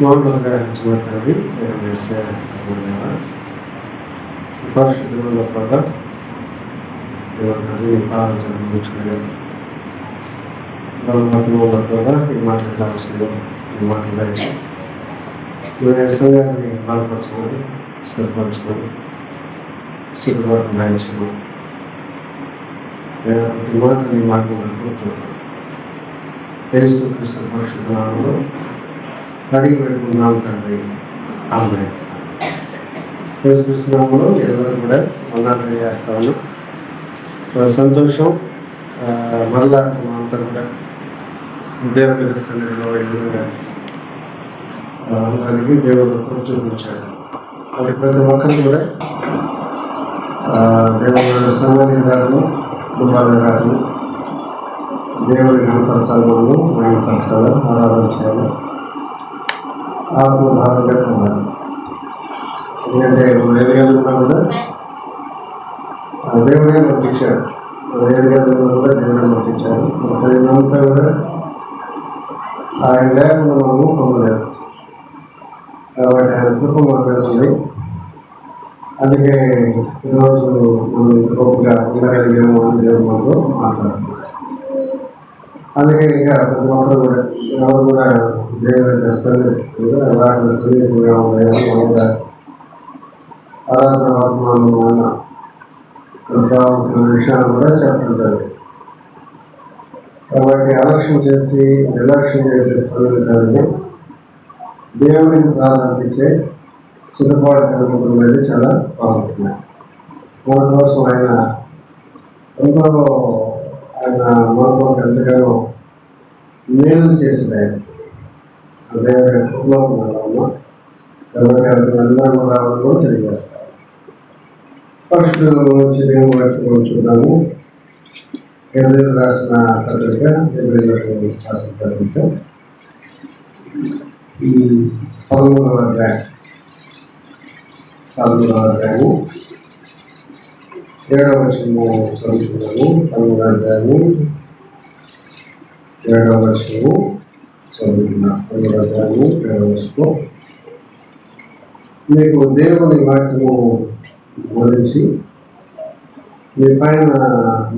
మౌనంగా ఇచ్చిన తండ్రి పరిశుద్ధులలో కూడా తండ్రి పాలించడం బలవంతంలో కూడా ఈ మాటలు అవసరం ఈ మాటలు దాచి మీరు సంఘాన్ని బలపరచుకొని స్థిరపరచుకొని సిద్ధపడడం దాయించడం ప్రతి మాటని మాట్లాడుకుంటున్నాను యేసుక్రీస్తు పరిశుద్ధ నామములో అడిగి పెట్టుకున్నాం తండ్రి ఆమేన్. యేసుక్రీస్తు నామములో ఎవరు కూడా వందనాలు చేస్తాను. సంతోషం. మరలా అంతా కూడా దేవుని సన్నిధిలో ఉండడానికి దేవుడు చూపించాడు. అది ప్రతి ఒక్కరు కూడా దేవుడు సంఘానికి రావడం కుటుంబాలకు రావడం దేవుని కనపరచాలి, మనము మహిమపరచాలి, ఆరాధన చేయాలి, ఆత్మభావంగా ఉండాలి. ఎందుకంటే మనం ఎదగలుగున్నా కూడా దేవుడే పంపించాడు. మనం ఎదగలుగున్నా కూడా దేవుడే పంపించాడు. అంతా కూడా ఆయన లేకుండా మనము పొందలేదు. కాబట్టి ఆయన కృప మనకు ఉంది. అందుకే ఈరోజు మనం గొప్పగా ఉండగలిగాము అని దేవుడు మనతో మాట్లాడుతున్నాం. అందుకే ఇంకా ప్రతి ఒక్కరు కూడా ఎవరు కూడా దేవుని సమీపంగా ఉన్నాయని కూడా ఆరాధన వర్తమానం వల్ల ప్రాముఖ్యమైన విషయాలు కూడా చెప్పడం జరిగింది. కాబట్టి అలక్ష్యం చేసి నిర్లక్ష్యం చేసే సమీపాన్ని దేవునికి ప్రారంభించే సిద్ధపాటు కలుగుతున్నది చాలా ప్రాముఖ్యమైన. మన కోసం ఆయన ఎంతో మనకు ఎంతగానో మేలు చేసింది. ఆయన దేవుడి కుటుంబంలో కాబట్టి అందరూ కూడా తెలియజేస్తారు. పరిశుద్ధుల నుంచి దేవుని వాటిని చూద్దాము. ఎబ్రిల్ రాసిన పత్రిక, ఎబ్రిల్ రాసిన పత్రిక 13వ అధ్యాయం 7వ వచనము చదువుతున్నాము. 13వ అధ్యాయము 7వ వచనము చదువుతున్నాం. 13వ అధ్యాయము 7వ వచనము. మీకు దేవుని వాక్యము బోధించి మీ పైన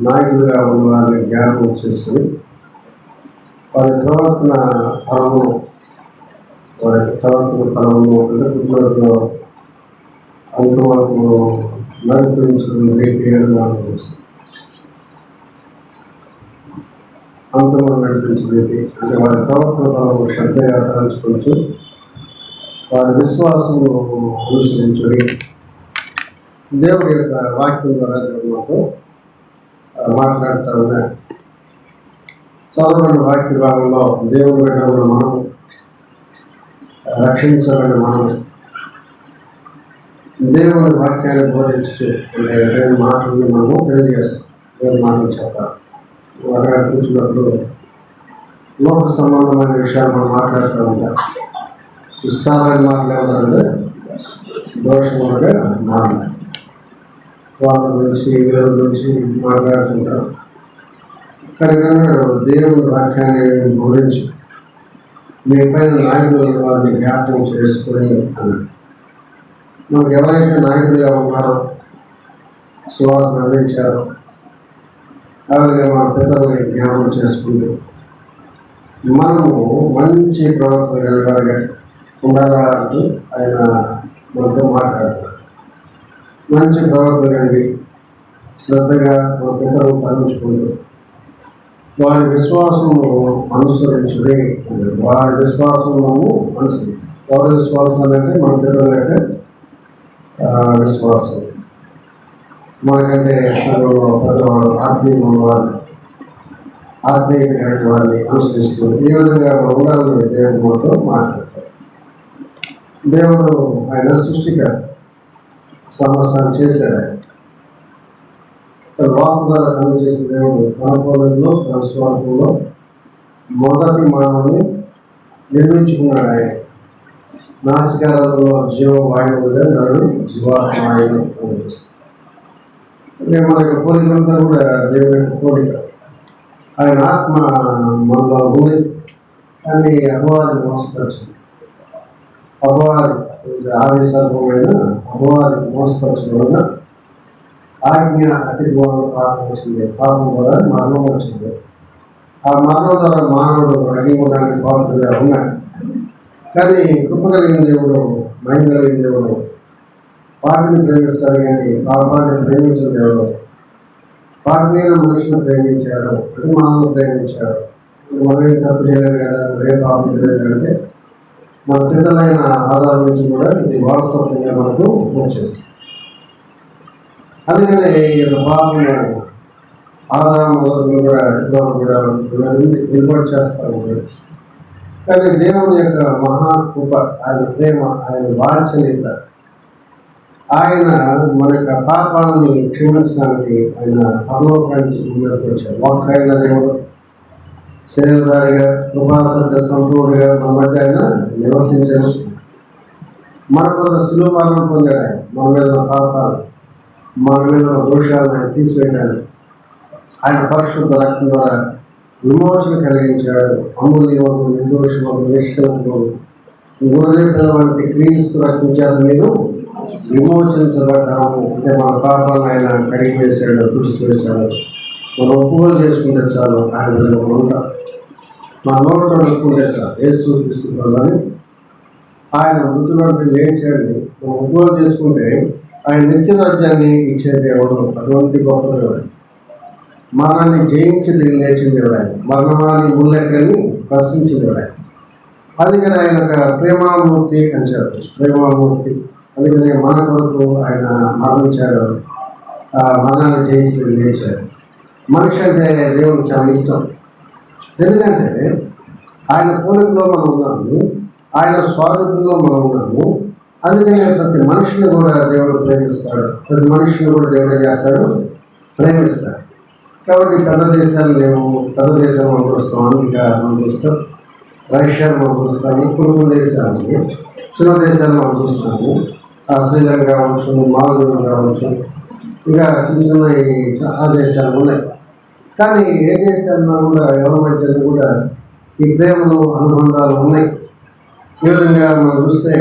నాయకులుగా ఉన్న వారిని జ్ఞాపకం చేసుకుని వారి ప్రవర్తన ఫలమును అంటే కుటుంబంలో అంతవరకు నడిపించిన రీతి అంతవరకు నడిపించిన రీతి అంటే వారి ప్రవర్తన ఫలము శ్రద్ధగా తలంచుకోవచ్చు. వారి విశ్వాసము అనుసరించుని దేవుడి యొక్క వాక్యం ద్వారా మాతో మాట్లాడుతూ ఉన్నాడు. చదవబడిన వాక్య భాగంలో దేవుని బిడ్డలను మనం రక్షించబడిన మనం దేవుని వాక్యాన్ని బోధించు అంటే దేవుని మాటలను మనము తెలియజేస్తాం. దేవుని మాటలు చెప్పాలి. అక్కడ కూర్చున్నప్పుడు లోక సంబంధమైన విషయాలు మనం మాట్లాడుతూ ఉంటాం. ఇష్టాలైన మాటలు ఏమంటారంటే దోషములుగా మాట్లాడు వాళ్ళ గురించి వీళ్ళ గురించి మాట్లాడుతుంటారు. కానీ దేవుని వాక్యాన్ని బోధించి మీ పైన నాయకులు వారిని జ్ఞాపకం చేసుకుని అన్నాడు. మనకు ఎవరైతే నాయకులుగా ఉన్నారో సువార్తను అందించారో అలాగే మన పితరులని జ్ఞాపకం చేసుకుంటూ మనము మంచి ప్రవర్తన కలిగారుగా ఉండాలా అంటూ ఆయన మనతో మాట్లాడుతారు. మంచి ప్రవర్తన కలిగి శ్రద్ధగా మన పితరులను తరలించుకుంటూ వారి విశ్వాసము అనుసరించుడే. వారి విశ్వాసము అనుసరించాలి. వారి విశ్వాసాలు అంటే మన పితరుల యొక్క విశ్వాసం. మనకంటే పెద్దవారు ఆత్మీయమైన వారిని అనుసరిస్తూ ఈ విధంగా ఉండాలని దేవుడు మనతో మాట్లాడతారు. దేవుడు ఆయన సృష్టిగా సమస్తాన్ని చేశాడు. ఆయన వాక్ ద్వారా పనిచేసిన దేవుడు తన పోలంలో తన స్వార్థంలో మొదటి మానవుని నిర్మించుకున్నాడు. ఆయన నాసికాలలో జీవవాయువుగా నాడు జీవాత్మాయను పనిచేస్తాడు. మన యొక్క పోలికంతా కూడా దేవుని యొక్క పోలిక. ఆయన ఆత్మ మనలో ఉంది కానీ అపవాదిని మోసపరిచింది. అపవాది ఆది సర్వమైన అపవాది మోసపరచడం ఆజ్ఞ అతిక్రమణ పాపం వచ్చింది. పాపం ద్వారా మరణం వచ్చింది. ఆ మరణం ద్వారా మానవుడు అగ్నిగుండానికి పాత్రగా ఉన్నాడు. కానీ కృప కలిగిన దేవుడు, మహిమ కలిగిన దేవుడు పాపిని ప్రేమిస్తాడు, కానీ పాపాన్ని ప్రేమించిన దేవుడు పాపమైన మనిషిని ప్రేమించాడు, అంటే మానవుని ప్రేమించాడు. మనమే తప్పు చేయలేదు కదా, మరే పాపం చేయలేదు అంటే మన పిల్లలైన ఆధారం నుంచి కూడా ఇది వారసత్వంగా మనకు వచ్చేస్తుంది. అందుకనే ఈ యొక్క పాపము ఆదాము కూడా నిలబడి చేస్తాము. కానీ దేవుని యొక్క మహాకృప, ఆయన ప్రేమ, ఆయన వాత్సల్యత, ఆయన మన యొక్క పాపాలను క్షమించడానికి ఆయన పరలోకానికి మీదకి వచ్చారు. వాక్కైన దేవుడు శరీరధారిగా కృపాసత్య సంపూర్ణంగా మన మధ్య ఆయన నివసించారు. మన కొరకు శిలువ మరణం పొందాడు. ఆయన మన మీద పాపాలు, మన మీద దోషాలను ఆయన తీసివేయడానికి ఆయన పరిశుద్ధ రక్తం ద్వారా విమోచన కలిగించాడు. అమూల్యము, నిర్దోషము, నిష్కలంకము గొర్రె పిల్ల వంటి క్రీస్తు రక్తం చేత మీరు విమోచించబడ్డాము. అంటే మన పాపాలను ఆయన కడిగి వేశాడు, తుడిచివేశాడు. మనం ఒప్పుకోలు చేసుకుంటే చాలు, ఆయన ఉంటాం. మన నోటితో ఒప్పుకుంటే చాలు, యేసు క్రీస్తు అని ఆయన మృతులను లేచాడు. మనం ఒప్పుకోలు చేసుకుంటే ఆయన నిత్య రాజ్యాన్ని ఇచ్చే దేవుడు, అటువంటి గొప్ప దేవుడు. మరణాన్ని జయించి తిరిగి లేచిన దేవుడు ఆయన. మరణాన్ని ముళ్ళెక్కని ప్రశ్నించిన దేవుడు ఆయన. అందుకని ఆయన ఒక ప్రేమామూర్తి అంటారు, ప్రేమామూర్తి. అందుకని మన కొరకు ఆయన మరణించాడు, మరణాన్ని జయించి లేచాడు. మనిషి అంటే దేవునికి చాలా ఇష్టం. ఎందుకంటే ఆయన పోలికలో మనం ఉన్నాము, ఆయన స్వరూపంలో మనం ఉన్నాము. అందుకని ప్రతి మనిషిని కూడా దేవుడు ప్రేమిస్తాడు, ప్రతి మనిషిని కూడా దేవుడు చేస్తాడు, ప్రేమిస్తాడు. కాబట్టి పెద్ద దేశాలు మేము పెద్ద దేశాలు మనం చూస్తాం, అమెరికా మనం చూస్తాం, రష్యా మనం చూస్తాము, కొన్ని దేశాలు, చిన్న దేశాలు మనం చూస్తాము. శ్రీలంక కావచ్చు, మాల్దీవులు కావచ్చు, ఇంకా చిన్న చిన్న చాలా దేశాలు ఉన్నాయి. కానీ ఏ దేశాల్లో కూడా ఎవరి మధ్యలో కూడా ఈ ప్రేమలు, అనుబంధాలు ఉన్నాయి. ఈ విధంగా మనం చూస్తే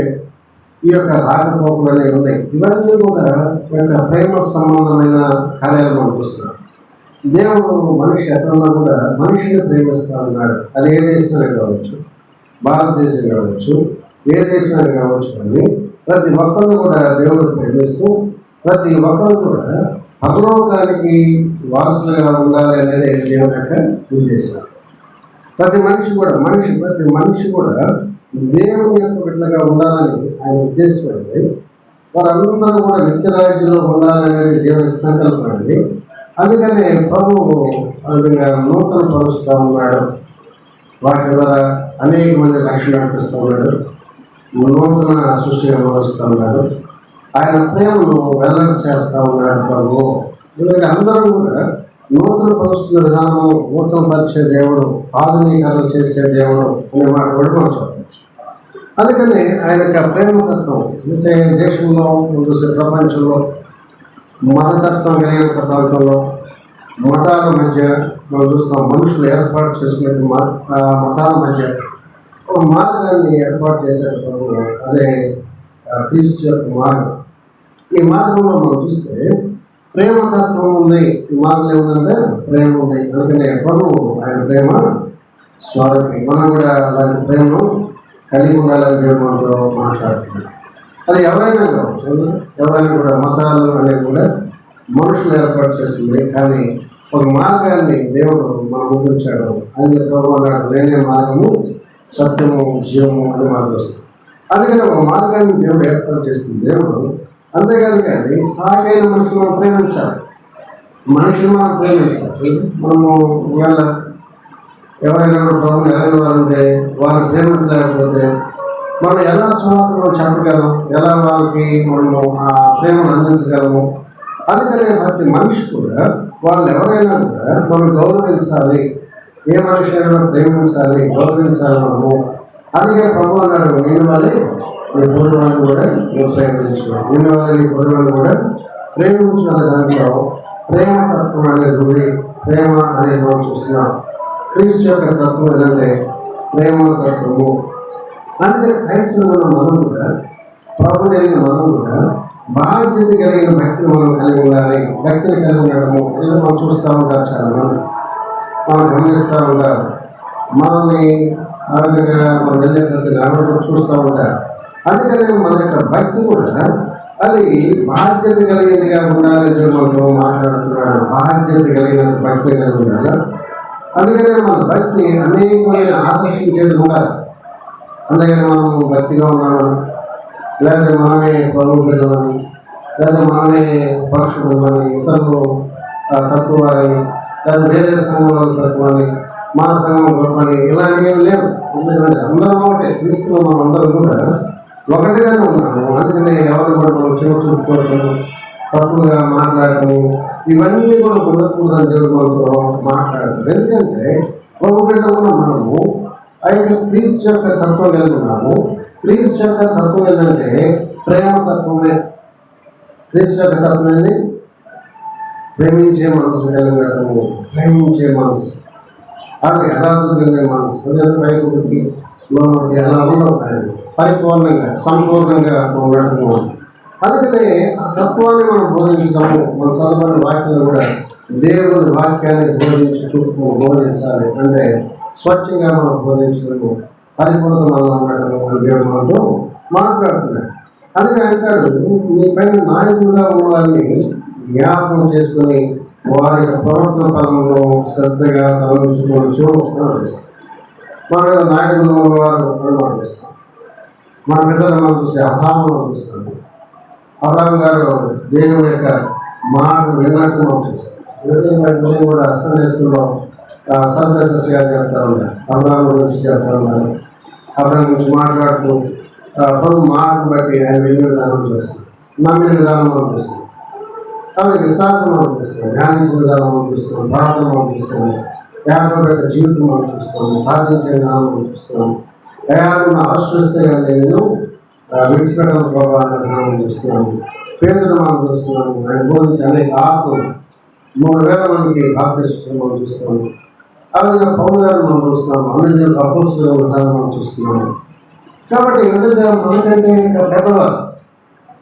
ఈ యొక్క రాకపోకలు అనేవి ఉన్నాయి. ఇవన్నీ కూడా ఈ యొక్క ప్రేమ సంబంధమైన కార్యాలు మనం చూస్తున్నాం. దేవుడు మనిషి ఎక్కడున్నా కూడా మనిషిని ప్రేమిస్తా ఉన్నాడు. అది ఏ దేశమైనా కావచ్చు, భారతదేశం కావచ్చు, ఏ దేశమైనా కావచ్చు. కానీ ప్రతి ఒక్కరిని కూడా దేవుడు ప్రేమిస్తూ ప్రతి ఒక్కరు కూడా పరలోకానికి వారసులుగా ఉండాలి అనేది దేవుని యొక్క ఉద్దేశం. ప్రతి మనిషి కూడా దేవుని యొక్క బిడ్డగా ఉండాలని ఆయన ఉద్దేశం అండి. వారందరూ కూడా నిత్యరాజ్యంలో ఉండాలనేది దేవునికి సంకల్పం అండి. అందుకనే ప్రభువు అందుగా నూతన పరుస్తూ ఉన్నాడు. వాటి ద్వారా అనేక మంది రక్షణ నడిపిస్తూ ఉన్నాడు, నూతన సృష్టిగా మరుస్తూ ఉన్నాడు. ఆయన ప్రేమను వెల్లడి చేస్తూ ఉన్నాడు ప్రభువు. ఎందుకంటే అందరూ కూడా నూతన పరుస్తున్న విధానము, నూతన పరిచే దేవుడు, ఆధునీకరణ చేసే దేవుడు అనే మాట కూడా మనం చెప్పవచ్చు. అందుకని ఆయన యొక్క ప్రేమతత్వం, అంటే దేశంలో చూసే ప్రపంచంలో మతతత్వం కలిగిన ప్రాంతంలో మతాల మధ్య మనం చూస్తాం. మనుషులు ఏర్పాటు చేసుకునే మతాల మధ్య ఒక మార్గాన్ని ఏర్పాటు చేసేటప్పుడు అదే క్రీస్తు యొక్క మార్గం. ఈ మార్గంలో మనం చూస్తే ప్రేమతత్వం ఉంది. ఈ మార్గం ఏముందంటే ప్రేమ ఉంది. అందుకనే ప్రభువు ఆయన ప్రేమ స్వరూపి. మనం కూడా అలాంటి ప్రేమను కలిగి ఉండాలని దేవుడు మనతో మాట్లాడుతున్నాడు. అది ఎవరైనా కావచ్చు, ఎవరైనా కూడా మతాలు అనేవి కూడా మనుషులు ఏర్పాటు చేస్తుంది. కానీ ఒక మార్గాన్ని దేవుడు మనం గుర్తించాడు. ఆయన ప్రభు అన్నాడు, నేనే మార్గము, సత్యము, జీవము అని మాట వస్తుంది. అందుకని ఒక మార్గాన్ని దేవుడు ఏర్పాటు చేస్తుంది దేవుడు. అంతేకాదు కానీ సాగైన మనుషులు మనం ప్రేమించాలి, మనుషులు మనం ప్రేమించాలి. మనము ఇవాళ ఎవరైనా కూడా ప్రభుని ఎలాంటి వారు ఉంటే వారిని ప్రేమించలేకపోతే మనం ఎలా స్వార్థం చెప్పగలం, ఎలా వాళ్ళకి మనము ఆ ప్రేమను అందించగలము. అందుకనే ప్రతి మనిషి కూడా వాళ్ళు ఎవరైనా కూడా మనం గౌరవించాలి, ఏ మనిషి అయినా ప్రేమించాలి, గౌరవించాలి మనము. అందుకే ప్రభు అన్నాడు, నేను వాళ్ళే నీ పొరుగు వాళ్ళని కూడా నువ్వు ప్రేమించు, నేను వాళ్ళని నీ పొరుగు వాళ్ళని కూడా ప్రేమించాలి. దాంట్లో ప్రేమతత్వం అనేది ఉంది. ప్రేమ అనేది మనం చూస్తున్నాం. క్రీస్తు యొక్క తత్వం ఏంటంటే ప్రేమ తత్వము. అందుకని క్రైస్తవులు మనం కూడా ప్రభు కలిగిన మనం కూడా బాధ్యత కలిగిన భక్తిని మనం కలిగి ఉండాలి. భక్తిని కలిగి ఉండడము ఏదో మనం చూస్తూ ఉంటారు, చాలా మంది మనం గమనిస్తూ ఉంటారు, మనల్ని ఆ విధంగా మనం వెళ్ళే ప్రతి రావడం చూస్తూ ఉంటారు. అందుకని మన యొక్క భక్తి కూడా అది బాధ్యత కలిగినదిగా ఉండాలని మనతో మాట్లాడుతున్నాడు. బాధ్యత కలిగిన భక్తి కలిగి ఉండాలి. అందుకనే మన భక్తి అనేకమైన ఆకర్షించేది ఉండాలి. అందుకని మనం భక్తిగా ఉన్నామని, లేదా మనమే ప్రభు బిడ్డమని, లేదా మనమే పరుషులమని, ఇతరులు తక్కువ అని, లేదా వేరే సంఘం తక్కువని, మా సంఘం గొప్పని, ఇలాంటివి ఏం లేవు. ఎందుకంటే అందరం ఒకటే, క్రీస్తులో మనం అందరం కూడా ఒకటిగానే ఉన్నాము. అందుకనే ఎవరు కూడా మనం చిన్న చూపుకోవడము, తప్పుగా మాట్లాడటము, ఇవన్నీ కూడా ఉండకూడదని దేవుడు మనతో మాట్లాడతారు. ఎందుకంటే ప్రభు బిడ్డలో మనము ఆ యొక్క క్రీస్తు యొక్క తత్వం కలిగి ఉన్నాము. క్రీస్తు యొక్క తత్వం ఏంటంటే ప్రేమ తత్వమే. క్రీస్తు యొక్క తత్వం ఏంది? ప్రేమించే మనసు కలిగినము, ప్రేమించే మనసు, అది యథార్థత కలిగే మనసు. పైకి లోపలికి ఎలా ఉండవు, పరిపూర్ణంగా సంపూర్ణంగా ఉండటము. అందుకనే ఆ తత్వాన్ని మనం బోధించడము, మనం చదవని వాక్యాన్ని కూడా దేవుని వాక్యాన్ని బోధించాలి. అంటే స్వచ్ఛంగా మనం బోధించడము, పరిపూర్ణ మనం ఉండటము అని దేవుడు మనతో మాట్లాడుతున్నాడు. అందుకని అంటాడు, మీ పైన నాయకులుగా ఉన్న వారిని జ్ఞాపకం చేసుకుని వారి యొక్క ప్రవర్తన పనులను శ్రద్ధగా తొలగించుకోవచ్చు అనుభవిస్తాం. మన మీద నాయకులు ఉన్నవారు అనుభవిస్తాం. మన పెద్దలు మనం చూసే అబ్రాహామును చూస్తాము. అబ్రాహాం గారు దేవుని యొక్క మాట విన్నట్టు మనం చూస్తాం. నేను కూడా సండే స్కూల్లో సందేశ్ గారు చెప్తా ఉన్నారు, అబ్రాహాం గురించి చెప్తా ఉన్నారు. అబ్రాహాం గురించి మాట్లాడుతూ ప్రభు మార్పు బట్టి ఆయన వెళ్ళిన విధానం చూస్తాం, నమ్మిన విధానం మనం చూస్తాం, కాబట్టి విశ్రాంతి మనం చూస్తాం, ధ్యానించిన విధానం మనం చూస్తాం, ప్రార్థన మనం చూస్తాం, యాభై యొక్క జీవితం మనం చూస్తాం, ప్రార్థించే విధానం మనం చూస్తాం. అయాలను ఆశ్రయిస్తే నేను విడిచిపెట్టడం ప్రభావ అనే విధానం చూస్తున్నాము. పేదలు మనం చూస్తున్నాము. ఆయన బోధించి అనేక ఆత్మలు 3,000 మందికి బాప్తిస్మం మనం చూస్తున్నాము. అలాగే పౌలు గారు మనం చూస్తున్నాము. అన్ని అపోస్తుల విధానం మనం చూస్తున్నాము. కాబట్టి మనకంటే ఇంకా పెద్దవారు,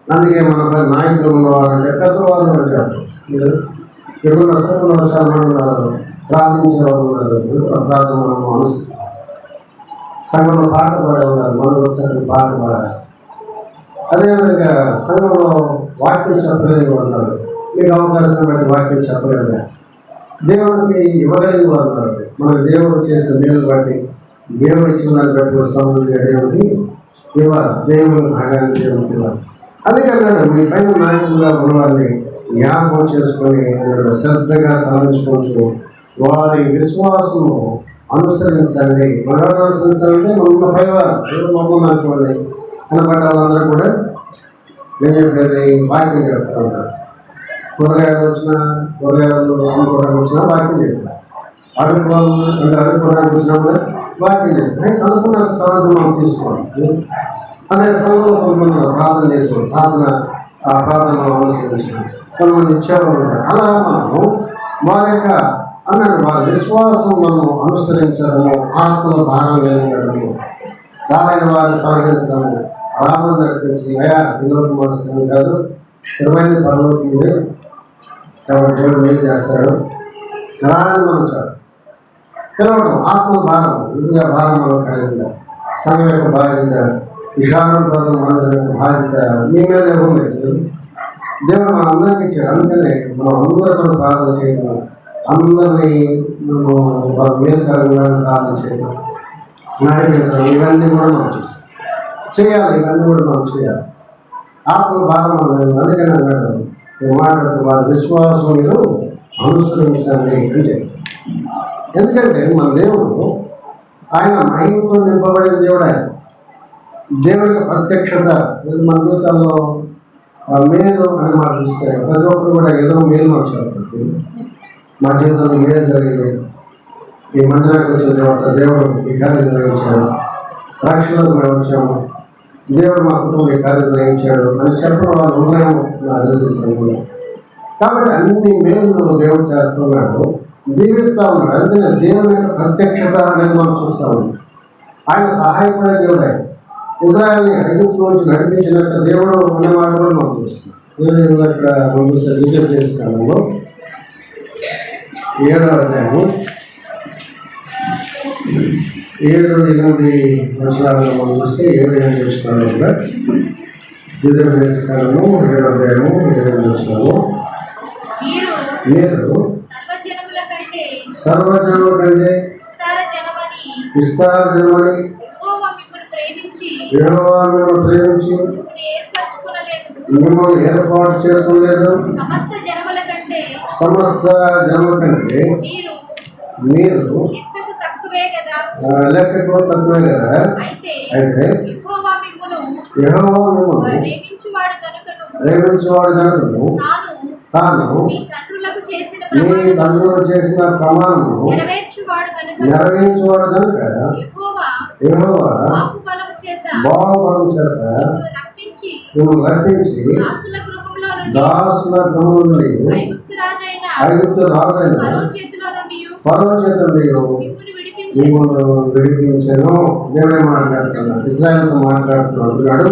అందుకే మన నాయకులు ఉన్నవారంటే పెద్దవారు అంటారు. ఇప్పుడు సంఘంలో చాలా మంది ఉన్నారు, ప్రార్థించే వాళ్ళు ఉన్నారు, ప్రార్థన మనం అనుసరించాలి. సంఘంలో పాట పాడే ఉన్నారు, మనం ఒకసారి పాట పాడాలి. అదేవిధంగా సంఘంలో వాక్యం చెప్పలేని ఉన్నారు, మీకు అవకాశం బట్టి వాక్యం చెప్పలేదు. దేవుడికి ఇవ్వలేని వాళ్ళు ఉన్నారు, మనకు దేవుడు చేసిన మేలు బట్టి, దేవుడు ఇచ్చిన దాన్ని బట్టి సమృద్ధిగా దేవుడికి ఇవ్వాలి, దేవుని భాగాన్ని దేవుడికి ఇవ్వాలి. అందుకే అన్నాడు, మీ పైన నాయకులుగా ఉన్నవారిని జ్ఞాపకం చేసుకొని శ్రద్ధగా తలంచుకోవచ్చు, వారి విశ్వాసము అనుసరించండి. మనం అనుసరించాలంటే మన పైవారు మమ్మల్ని అనుకోండి అనబడ్డ వాళ్ళందరూ కూడా నేను చెప్పేది వాక్యం చెప్తా ఉంటారు. కూరగాయలు అమ్ముకోవడానికి వచ్చినా వాక్యం చెప్తారు, అడుక్కోవడానికి వచ్చినా కూడా వాక్యం చెప్తారు. అనుకున్న తర్వాత మనం తీసుకోవాలి. అదే స్థలంలో కొంతమంది ప్రార్థన చేసుకోవాలి, ప్రార్థనలో అనుసరించాలి, కొంతమంది ఇచ్చేవాళ్ళు ఉంటారు. అలా మనము వారి యొక్క అన్నాడు, వారి విశ్వాసం మనం అనుసరించడము, ఆత్మల భారం కలిగడము, రామైన వారిని పలకరించడము, రామని నడిపించి అయా పిల్లలకు మనసు కాదు, స్థిరమైన పనులు కాబట్టి దేవుడు మేలు చేస్తాడు రాని మనం చాలు పిలవడం. ఆత్మ భారం, నిజంగా భారం మనం కలిగి ఉండాలి. సంఘం యొక్క బాధ్యత, విశాఖం మందిరం యొక్క బాధ్యత మీ మీదే ఉంది. దేవుడు మన అందరికీ ఇచ్చాడు. అందుకనే మనం అందరూ కూడా ప్రార్థన చేయడం, అందరినీ వాళ్ళ మేలు కలుగుగా ప్రార్థన చేయడం, నడిపించడం, ఇవన్నీ కూడా మనం చేయాలి. ఇవన్నీ కూడా మనం చేయాలి. ఆత్మ భారం అనేది. అందుకని అన్నాడు, మాట్లాడుతూ వారి విశ్వాసం మీరు అనుసరించండి అని చెప్పి. ఎందుకంటే మన దేవుడు ఆయన మహిమతో నింపబడిన దేవుడు. ఆయన దేవుడికి ప్రత్యక్షత మన జీవితాల్లో మేలు అని మాట చూస్తే ప్రతి ఒక్కరు కూడా ఏదో మేలు వచ్చారు. మా జీవితంలో మేలు జరిగింది, ఈ మందిరానికి వచ్చిన తర్వాత దేవుడు ఈ కార్యం జరిగించాడు, రక్షణకు మేము వచ్చాము, దేవుడు మా కుటుంబం ఈ కార్యం జరిగించాడు అని చెప్పడం వాళ్ళు ఉన్నాము నా తెలిసిన. కాబట్టి అన్ని మేలు దేవుడు చేస్తున్నాడు, దీవిస్తూ ఉన్నాడు. అందుకనే దేవుని యొక్క ప్రత్యక్షత అనేది మనం చూస్తూ ఉన్నాం. ఆయన సహాయపడే దేవుడు. ఇజ్రాయెల్ని ఐగుప్తులోంచి నడిపించినట్టు దేవుడు అన్నమాట కూడా మనం చూస్తున్నాం. ఇక్కడ మనం చూస్తే ద్వితీయ కాలంలో 7వ అధ్యాయము 7-8 వచనాలను మనం చూస్తే 7-8 వచనాలు ఉంటాయి. ద్వితీయ కాలము 7వ అధ్యాయము 7-8 వచనాలు. మీరు సర్వజనుల కంటే విస్తార జనమని యెహోవా మిమ్మల్ని ప్రేమించి మిమ్మల్ని ఏర్పాటు చేసుకోలేదు. సమస్త జనముల కంటే మీరు లెక్కకు తక్కువే కదా. అయితే యెహోవా మిమ్మల్ని ప్రేమించేవాడు కనుకను తాను మీ తండ్రులకు చేసిన ప్రమాణము నెరవేర్చేవాడు కనుక యెహోవా బాహుబలం చేత మిమ్మల్ని రప్పించి దాసుల గృహంలో నుండి ఐగుప్తు రాజైన ఫరో చేత మిమ్మల్ని విడిపించాను. దేవుడే మాట్లాడుతున్నాడు, ఇశ్రాయేలుతో మాట్లాడుతున్నాడు.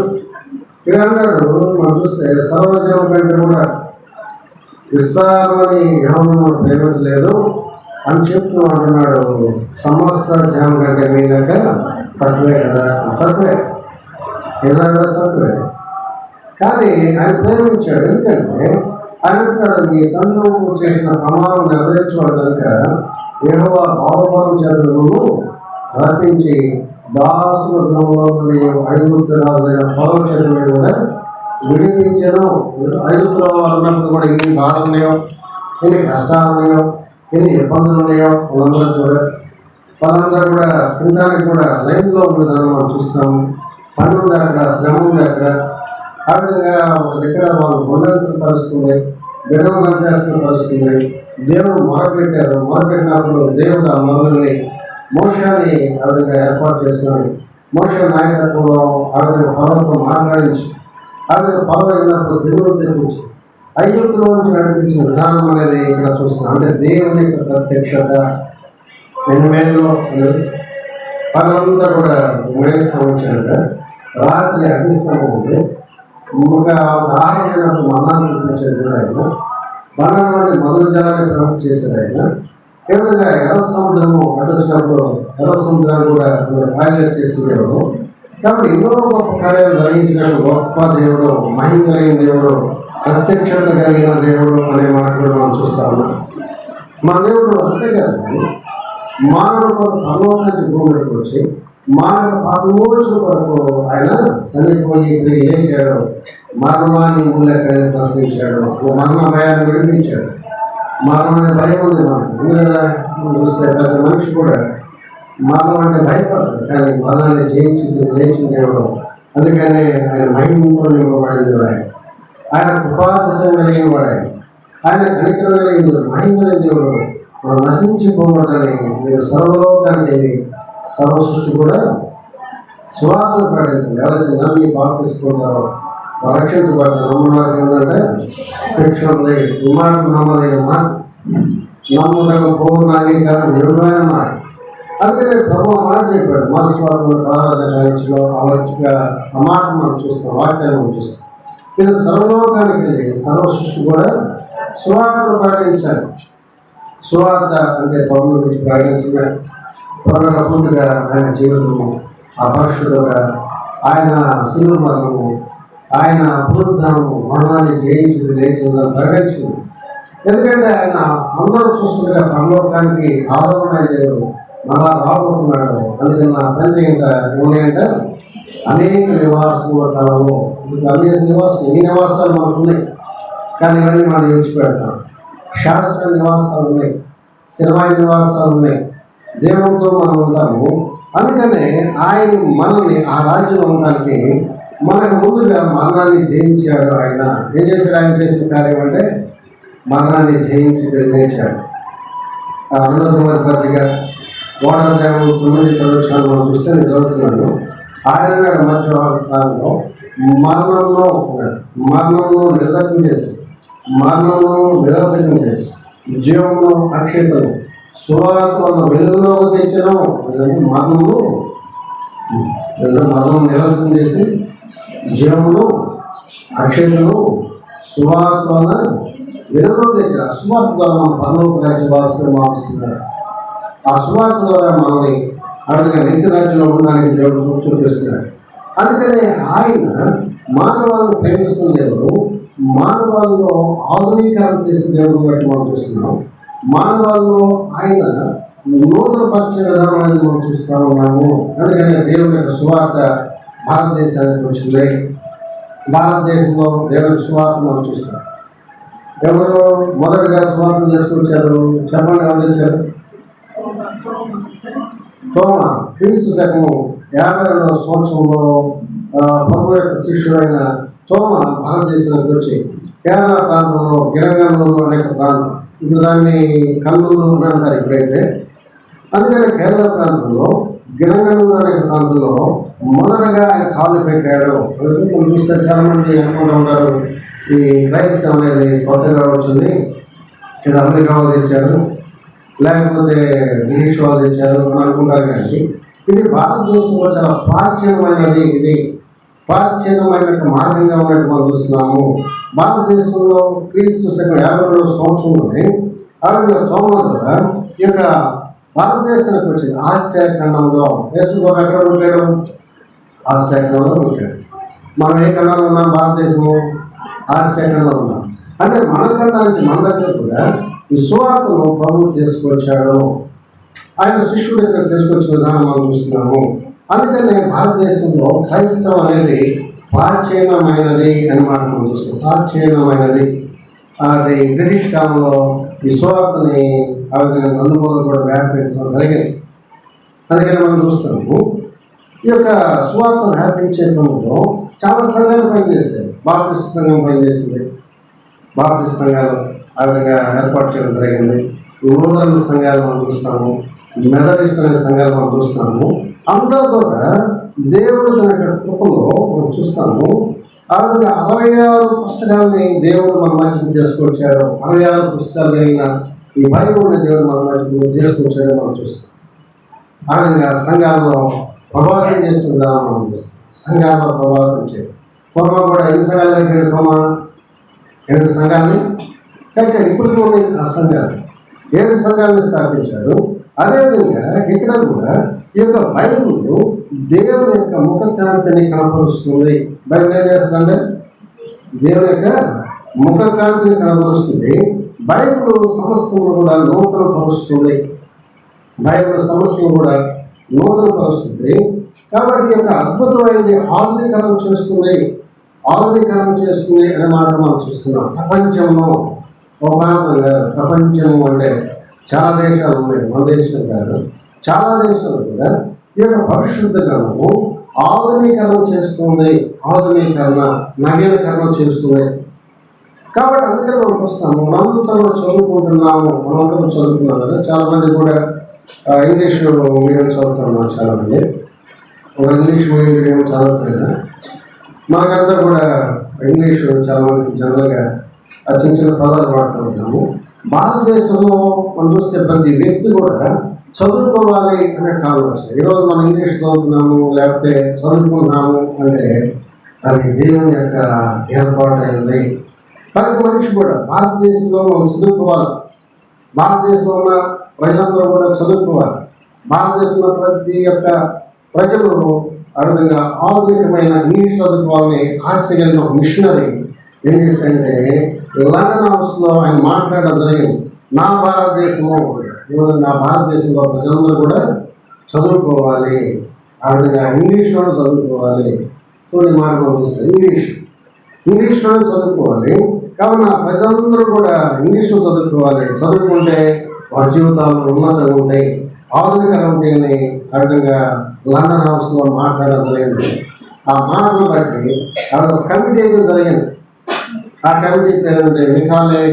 ఇక్కడ అన్నాడు, మనం చూస్తే సర్వజనం కంటే కూడా విస్తారమని యెహోవాను ప్రేమించలేదు అని చెప్తూ అంటున్నాడు. సమస్త జనం కంటే మీ దగ్గర తక్కువే కదా. తక్కువే, నిజంగా తక్కువే. కానీ ఆయన ప్రేమించాడు. ఎందుకంటే ఆయన అంటున్నాడు, మీ తండ్రులకు చేసిన ప్రమాణం నెరవేర్చేవాడు కనుక యెహోవా బాహుబలం చేతులను రప్పించి దాసుల గృహంలో నుండి ఐగుప్తు రాజైన ఫరో చేతుల కూడా విడిపించాను. ఐగుప్తులో ఉన్నప్పుడు కూడా ఎన్ని బాధలు ఉన్నాయో, ఎన్ని కష్టాలు ఉన్నాయో, ఎన్ని ఇబ్బందులు ఉన్నాయో వాళ్ళందరూ కూడా తినడానికి కూడా లైన్లో ఉన్నదాన్ని మనం చూస్తాము. పని ఉంది అక్కడ, శ్రమ ఉంది అక్కడ. ఆ విధంగా ఒక దగ్గర వాళ్ళు పొందాల్సిన పరిస్థితి ఉంది, బిడ్డలు చంపేస్తున్న పరిస్థితి ఉంది. దేవుడు మొరపెట్టారు. మొరపెట్టినప్పుడు దేవుడు ఆ మొదలని మోషాన్ని ఆ విధంగా ఏర్పాటు చేసుకుని మోషే నాయకత్వంలో ఆ విధంగా ఫరోతో మాట్లాడించి ఆ విధంగా ఫరో అయినప్పుడు దిగులు తెప్పించి ఐగుప్తులో నుంచి నడిపించిన విధానం అనేది ఇక్కడ చూస్తున్నాం. అంటే దేవుని యొక్క ప్రత్యక్షత ఎనిమిదిలో పగలంతా కూడా మేఘస్తంభం వచ్చాక రాత్రి అగ్నిస్తంభం ఉంది. ఇంకా ఆహారైనప్పుడు మన్నాన్ని చూపించేది కూడా ఆయన బండలోని మధుర జలాన్ని ప్రవృత్తి చేసేది ఆయన. ఏ విధంగా ఎర్ర సముద్రము అడ్డొచ్చినప్పుడు ఎర్ర సముద్రాన్ని కూడా హైలైట్ చేసిన దేవుడు. కాబట్టి ఎన్నో గొప్ప కార్యాలు జరిగించిన గొప్ప దేవుడు, మహిమ కలిగిన దేవుడు, ప్రత్యక్షత కలిగిన దేవుడు అనే మాట కూడా మనం చూస్తా ఉన్నాం. మా దేవుడు అంతేకాదు, మానవ కొరకు పరలోకానికి భూమికి వచ్చి మానవ పాపమోచన కొరకు ఆయన చనిపోయి తిరిగి లేచాడు. మరణాన్ని మూలెక్కడని ప్రశ్నించాడు. మరణ భయాన్ని విడిపించాడు. మరణం అనే భయం ఉంది మనకు. ఎందుకంటే చూస్తే ప్రతి మనిషి కూడా మరణం అంటే భయపడతాడు. కానీ మరణాన్ని జయించి లేచిన దేవుడు. అందుకనే ఆయన మహిమతో నింపబడింది వాడు. ఆయన కృపాతిశయం కలిగిన వాడు. ఆయన కనికరం కలిగిన మహిమ కలిగిన దేవుడు. మనం నశించిపోకూడదని మీరు సర్వలోకానికి సర్వ సృష్టి కూడా సువార్తను ప్రకటించండి. ఎవరైతే నమ్మి బాప్తిస్కుంటారో రక్షించబడ్డారు. నమ్మడానికి ఏంటంటే శిక్షణలే కుమారుడు నమ్మదైన మాట, నమ్ముదల పూర్ణ అంగీకారం నిరుమైన మాట. అందుకనే ప్రభు మాట చెప్పాడు. మనస్వాతంలో ప్రారంభంలో ఆలోచనగా ఆ మాట మనం చూస్తాం, వాక్యాన్ని మనం చూస్తాం. మీరు సర్వలోకానికి వెళ్ళి సర్వ సృష్టి కూడా సువార్తను ప్రకటించాలి. సువార్త అంటే ప్రభువుని గురించి ప్రకటించిన పూర్తిగా ఆయన జీవితము, అపరిశుద్ధత, ఆయన శిలువ మరణము, ఆయన పునరుద్ధానము, మరణాన్ని జయించింది, లేచిందని ప్రకటించింది. ఎందుకంటే ఆయన అందరూ చూస్తుండగా పరలోకానికి ఆరోగ్యమైన దేవుడు మళ్ళా రాబోతున్నాడు. అందుకని నా తండ్రి ఇంకా ఉన్నాయంటే అనేక నివాసముల కాలము, అనేక నివాసాలు, ఈ నివాసాలు మనకు ఉన్నాయి. కానీ ఇవన్నీ మనం విడిచిపెడతాం. శాస్త్ర నివాసాలు ఉన్నాయి, స్థిరమైన నివాసాలు ఉన్నాయి. దేవునితో మనం ఉంటాము. అందుకనే ఆయన మనల్ని ఆ రాజ్యంలో ఉండడానికి మనకు ముందుగా మరణాన్ని జయించాడు. ఆయన ఏం చేశాడు? ఆయన చేసిన కార్యం అంటే మరణాన్ని జయించి లేచాడు. ఆ 2వ పత్రిక 3వ అధ్యాయం 9 ప్రదర్శనలు మనం చూస్తే నేను చదువుతున్నాను. ఆయన మధ్యలో మరణంలో నిర్లక్ష్యం చేసి, మరణంలో నిరర్ధకం చేసి, జీవంలో అక్షేతను సువార్త వెలుగులోకి తెచ్చడం. మరణము మరణం నిరంతరం చేసి జీవమును అక్షయమును సువార్త వలన వెలుగులో తెచ్చారు. ఆ సువార్త ద్వారా మనం పరలోక రాజ్య వారసులుగా మారుస్తున్నారు. ఆ సువార్త ద్వారా మనల్ని అడుగుగా నిత్య రాజ్యంలో ఉండడానికి దేవుడు చూపిస్తున్నాడు. అందుకనే ఆయన మానవాళ్ళను ప్రేమిస్తున్న దేవుడు, మానవాళ్ళలో ఆధునీకరణ చేసిన దేవుడు బట్టి మనం చూస్తున్నాం. మానవాళ్ళలో ఆయన నూతనపరిచే విధానం అనేది మనం చూస్తూ ఉన్నాము. అందుకనే దేవుని యొక్క సువార్త భారతదేశానికి వచ్చింది. భారతదేశంలో దేవుని సువార్త మనం చూస్తాం. ఎవరు మొదటిగా సువార్త చేసుకొచ్చారు చెప్పండి, ఎవరు తెచ్చారు? తోమా. క్రీస్తు శకము 52వ సంవత్సరంలో ప్రభు యొక్క శిష్యుడైన తోమా భారతదేశానికి వచ్చి కేరళ ప్రాంతంలో గిరంగంలో అనేక ప్రాంతం, ఇప్పుడు దాన్ని కల్లూరు అని అంటారు ఇప్పుడైతే. అందుకని కేరళ ప్రాంతంలో గిరంగంలో అనేక ప్రాంతంలో మొదటగా ఆయన కాలు పెట్టాడు. మనం చూస్తే చాలా మంది అనుకుంటూ ఉంటారు ఈ క్రైస్ట్ అనేది కొత్తగా వచ్చింది, ఇది అమెరికా వాళ్ళు తెచ్చారు, లేకపోతే బ్రిటిష్ వాళ్ళు తెచ్చారు అని అనుకుంటారు. కానీ ఇది భారతదేశంలో చాలా ప్రాచీనమైనది. ఇది ప్రాచీనమైన మార్గంగా ఉన్నట్టు మనం చూస్తున్నాము. భారతదేశంలో క్రీస్తు శకం 52వ సంవత్సరంలోనే అలాగే తోమా ద్వారా ఈ యొక్క భారతదేశానికి వచ్చింది. ఆసియా ఖండంలో యేసు ఎక్కడ ఉంటాడు? ఆసియా ఖండంలో ఉంటాడు. మనం ఏ ఖండంలో ఉన్నాం? భారతదేశము ఆసియా ఖండంలో ఉన్నాం. అంటే మన ఖండానికి మన దగ్గర కూడా ఈ సువార్తను ప్రభువు తీసుకొచ్చాడు. ఆయన శిష్యుడు ఇక్కడ తీసుకొచ్చిన విధానం మనం చూస్తున్నాము. అందుకనే భారతదేశంలో క్రైస్తవం అనేది ప్రాచీనమైనది అని మాట మనం చూస్తాం. ప్రాచీనమైనది. అది బ్రిటిష్ కాలంలో ఈ సువార్తని ఆ విధంగా అందుబాటులో కూడా వ్యాపించడం జరిగింది. అందుకని మనం చూస్తున్నాము ఈ యొక్క సువార్తను వ్యాపించే క్రమంలో చాలా సంఘాలు పనిచేశాయి. బాప్టిస్ట్ సంఘం పనిచేసింది. బాప్టిస్ట్ సంఘాలు ఆ విధంగా ఏర్పాటు చేయడం జరిగింది. లూథరన్ సంఘాలు మనం చూస్తాము, మెథడిస్ట్ అనే సంఘాలు మనం చూస్తాము. అందరూ కూడా దేవుడు తన కృపలో మనం చూస్తాము. ఆ విధంగా 66 పుస్తకాలని దేవుడు మన మధ్యకి తీసుకొచ్చాడు. 66 పుస్తకాలు అయిన ఈ బైబిల్ని దేవుడు మన మధ్యకి తీసుకొచ్చాడో మనం చూస్తాం. ఆ విధంగా సంఘాల్లో ప్రభావితం చేసిన విధానం మనం చూస్తాం. సంఘాల్లో ప్రభావితం చేయడం. తోమా కూడా ఎన్ని సంఘాలు అయిపోయాడు? తోమా 8 సంఘాలని కట్టాడు. ఇప్పటికీ ఉన్నాయి ఆ సంఘాలు. 7 సంఘాలను స్థాపించాడు. అదేవిధంగా ఇక్కడ కూడా ఈ యొక్క బైబిల్ దేవుని యొక్క ముఖ కాంతిని కనపరుస్తుంది. బైబిల్ ఏం చేస్తుందంటే దేవుని యొక్క ముఖ కాంతిని కనపరుస్తుంది. బైబిల్ సమస్యను కూడా నూతన పరుస్తుంది. బైబిల్ సమస్యను కూడా నూతన పరుస్తుంది. కాబట్టి ఈ యొక్క అద్భుతమైనది ఆధునీకరణ చేస్తుంది. ఆధునీకరణ చేస్తుంది అనే మాట మనం చూస్తున్నాం. ప్రపంచంలో ఒక ప్రాంతంగా ప్రపంచం అంటే చాలా దేశాలు ఉన్నాయి, మన దేశం కాదు, చాలా దేశాలు కూడా ఈ యొక్క పరిశుద్ధ గ్రంథము ఆధునీకరణ చేస్తుంది. ఆధునీకరణ నవీకరణ చేస్తుంది. కాబట్టి అందుకని మనం వస్తాము. మనంతా చదువుకుంటున్నాము, మనందరం చదువుతున్నాం కదా. చాలా మంది కూడా ఇంగ్లీష్ మీడియం చదువుతున్నాం. చాలా మంది ఒక ఇంగ్లీష్ మీడియం చదవకపోయినా మనకంతా కూడా ఇంగ్లీష్ చాలా మంది జనరల్గా చిన్న చిన్న పదాలు వాడుతూ ఉంటాము. భారతదేశంలో మనం చూస్తే ప్రతి వ్యక్తి కూడా చదువుకోవాలి అనే కాలం వచ్చింది. ఈరోజు మనం ఇంగ్లీష్ చదువుతున్నాము లేకపోతే చదువుకుంటున్నాము అంటే అది దేవుని యొక్క ఏర్పాటు అయింది. ప్రతి మనిషి కూడా భారతదేశంలో మనం చదువుకోవాలి. భారతదేశంలో ఉన్న ప్రజలందరూ కూడా చదువుకోవాలి. భారతదేశంలో ప్రతి యొక్క ప్రజలు ఆ విధంగా ఆధునికమైన ఇంగ్లీష్ చదువుకోవాలని ఆశ కలిగిన ఒక మిషనరీ ఏం చేశారంటే లండన్ హౌస్లో ఆయన మాట్లాడడం జరిగింది. నా భారతదేశంలో ప్రజలందరూ కూడా చదువుకోవాలి, ఆ విధంగా ఇంగ్లీష్లోనే చదువుకోవాలి. కొన్ని మాటలు పంపిస్తారు. ఇంగ్లీష్లోనే చదువుకోవాలి. కావున ప్రజలందరూ కూడా ఇంగ్లీష్లో చదువుకోవాలి. చదువుకుంటే వారి జీవితాలు ఉన్నతంగా ఉంటాయి, ఆధునికరణ ఉంటాయని ఆ విధంగా లండన్ హౌస్లో మాట్లాడడం జరిగింది. ఆ మాటలు బట్టి ఒక కమిటీ వేయడం జరిగింది. ఆ కమిటీ పేరు మికాలే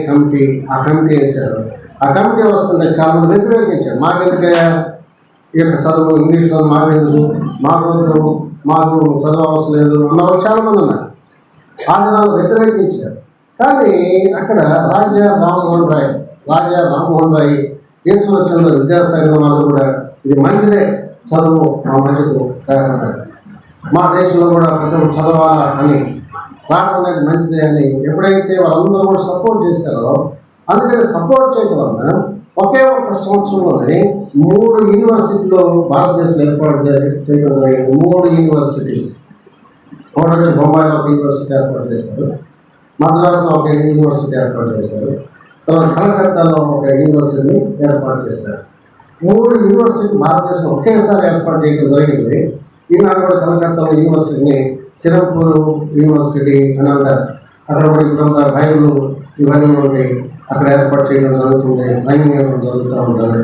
కమిటీ. ఆ కమిటీ వేశారు. ఆ కమిటీ వస్తుంటే చాలా మంది వ్యతిరేకించారు. మాకెందుకయ్యా ఈ యొక్క చదువు, ఇంగ్లీష్ చదువు మాకెందుకు, మాకు చదువు అవసరం లేదు అన్నవాళ్ళు చాలా మంది ఉన్నారు. ఆ జనాలు వ్యతిరేకించారు. కానీ అక్కడ రాజా రామ్మోహన్ రాయ్, ఈశ్వరచంద్ర విద్యాసాగర్ వాళ్ళు కూడా ఇది మంచిదే, చదువు మా మధ్యకు తయారపడ్డారు. మా దేశంలో కూడా ప్రతి ఒక్కరు చదవాలా అని రావడం అనేది మంచిదే అని ఎప్పుడైతే వాళ్ళందరూ కూడా సపోర్ట్ చేశారో, అందుకని సపోర్ట్ చేయడం వల్ల ఒకే ఒక సంవత్సరంలోనే 3 యూనివర్సిటీలు భారతదేశంలో ఏర్పాటు చేయడం జరిగింది. 3 యూనివర్సిటీస్. ఒకటి వచ్చి బొంబాయిలో ఒక యూనివర్సిటీ ఏర్పాటు చేశారు, మద్రాసులో ఒక యూనివర్సిటీ ఏర్పాటు చేశారు, తర్వాత కలకత్తాలో ఒక యూనివర్సిటీని ఏర్పాటు చేశారు. 3 యూనివర్సిటీ భారతదేశం ఒకేసారి ఏర్పాటు చేయడం జరిగింది. ఈనాడు కూడా కలకత్తాలో యూనివర్సిటీని సిరంపూర్ యూనివర్సిటీ అని అంటారు. అక్కడ కూడా ఇప్పుడంతా బైబుల్ ఇవన్నీ ఉంటాయి, అక్కడ ఏర్పాటు చేయడం జరుగుతుంది, ట్రైనింగ్ ఇవ్వడం జరుగుతూ ఉంటుంది.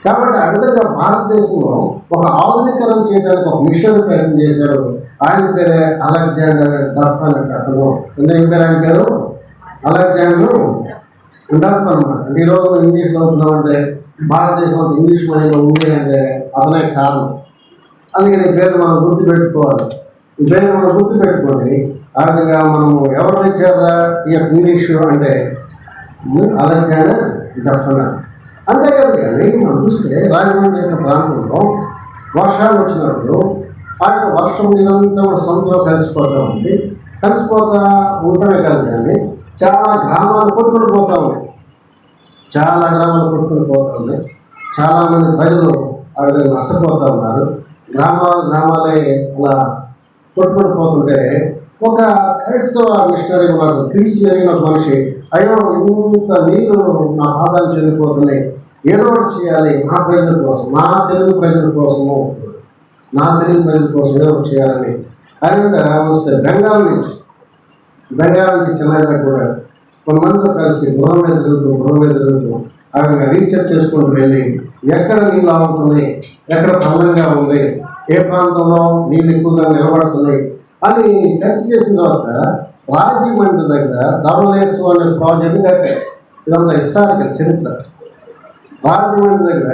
కాబట్టి ఆ విధంగా భారతదేశంలో ఒక ఆధునీకరణ చేయడానికి ఒక మిషన్ ప్రయత్నం చేశారు. ఆయన పేరే అలెగ్జాండర్ డఫ్ అని అతను. ఎందుకు పేరు ఆయన పేరు? అలెగ్జాండర్ డఫ్ అనమాట. అంటే ఈరోజు ఇంగ్లీష్ చదువుతున్నామంటే భారతదేశంలో ఇంగ్లీష్ మీడియంలో ఉంది అంటే అతనే కారణం. అందుకని ఈ పేరు మనం గుర్తుపెట్టుకోవాలి. ఈ పేరు మనం గుర్తుపెట్టుకోండి. ఆ విధంగా మనము ఎవరు తెచ్చారా ఈ ఇంగ్లీషు అంటే అలెగ్జాండర్ డఫ్ అన్నారు. అంతేకాదు కానీ మనం చూస్తే రాజమండ్రి యొక్క ప్రాంతంలో వర్షాలు వచ్చినప్పుడు ఆ యొక్క వర్షం నీరంతా కూడా సముద్రంలో కలిసిపోతూ ఉంది. కలిసిపోతా ఉండటమే కాదు కానీ చాలా గ్రామాలు కొట్టుకుని పోతూ ఉన్నాయి. చాలా గ్రామాలు కొట్టుకుని పోతూ ఉన్నాయి. చాలామంది ప్రజలు ఆ విధంగా నష్టపోతూ ఉన్నారు. గ్రామాలే అలా కొట్టుకుని పోతుంటే ఒక క్రైస్తవ మిషనరీ ఉన్నాడు, క్రిస్టియన్ ఒక మనిషి, అయ్యో ఇంత నీళ్ళు నా పాదాలు చెల్లిపోతున్నాయి, ఏదో ఒకటి చేయాలి నా ప్రజల కోసం, నా తెలుగు ప్రజల కోసము ఏదో ఒకటి చేయాలని ఆయన వస్తే బెంగాల్ నుంచి చెన్నై దాకా కూడా కొంతమందితో కలిసి గృహం మీద తిరుగుతూ ఆయన రీసెర్చ్ చేసుకుంటూ వెళ్ళి ఎక్కడ నీళ్ళు ఆగుతున్నాయి, ఎక్కడ పల్లంగా ఉంది, ఏ ప్రాంతంలో నీళ్ళు ఎక్కువగా నిలబడుతున్నాయి అని చర్చ చేసిన తర్వాత రాజమండ్రి దగ్గర ధవళేశ్వరం అనే ప్రాజెక్ట్ కట్టారు. ఇదంతా హిస్టారికల్ చరిత్ర. రాజమండ్రి దగ్గర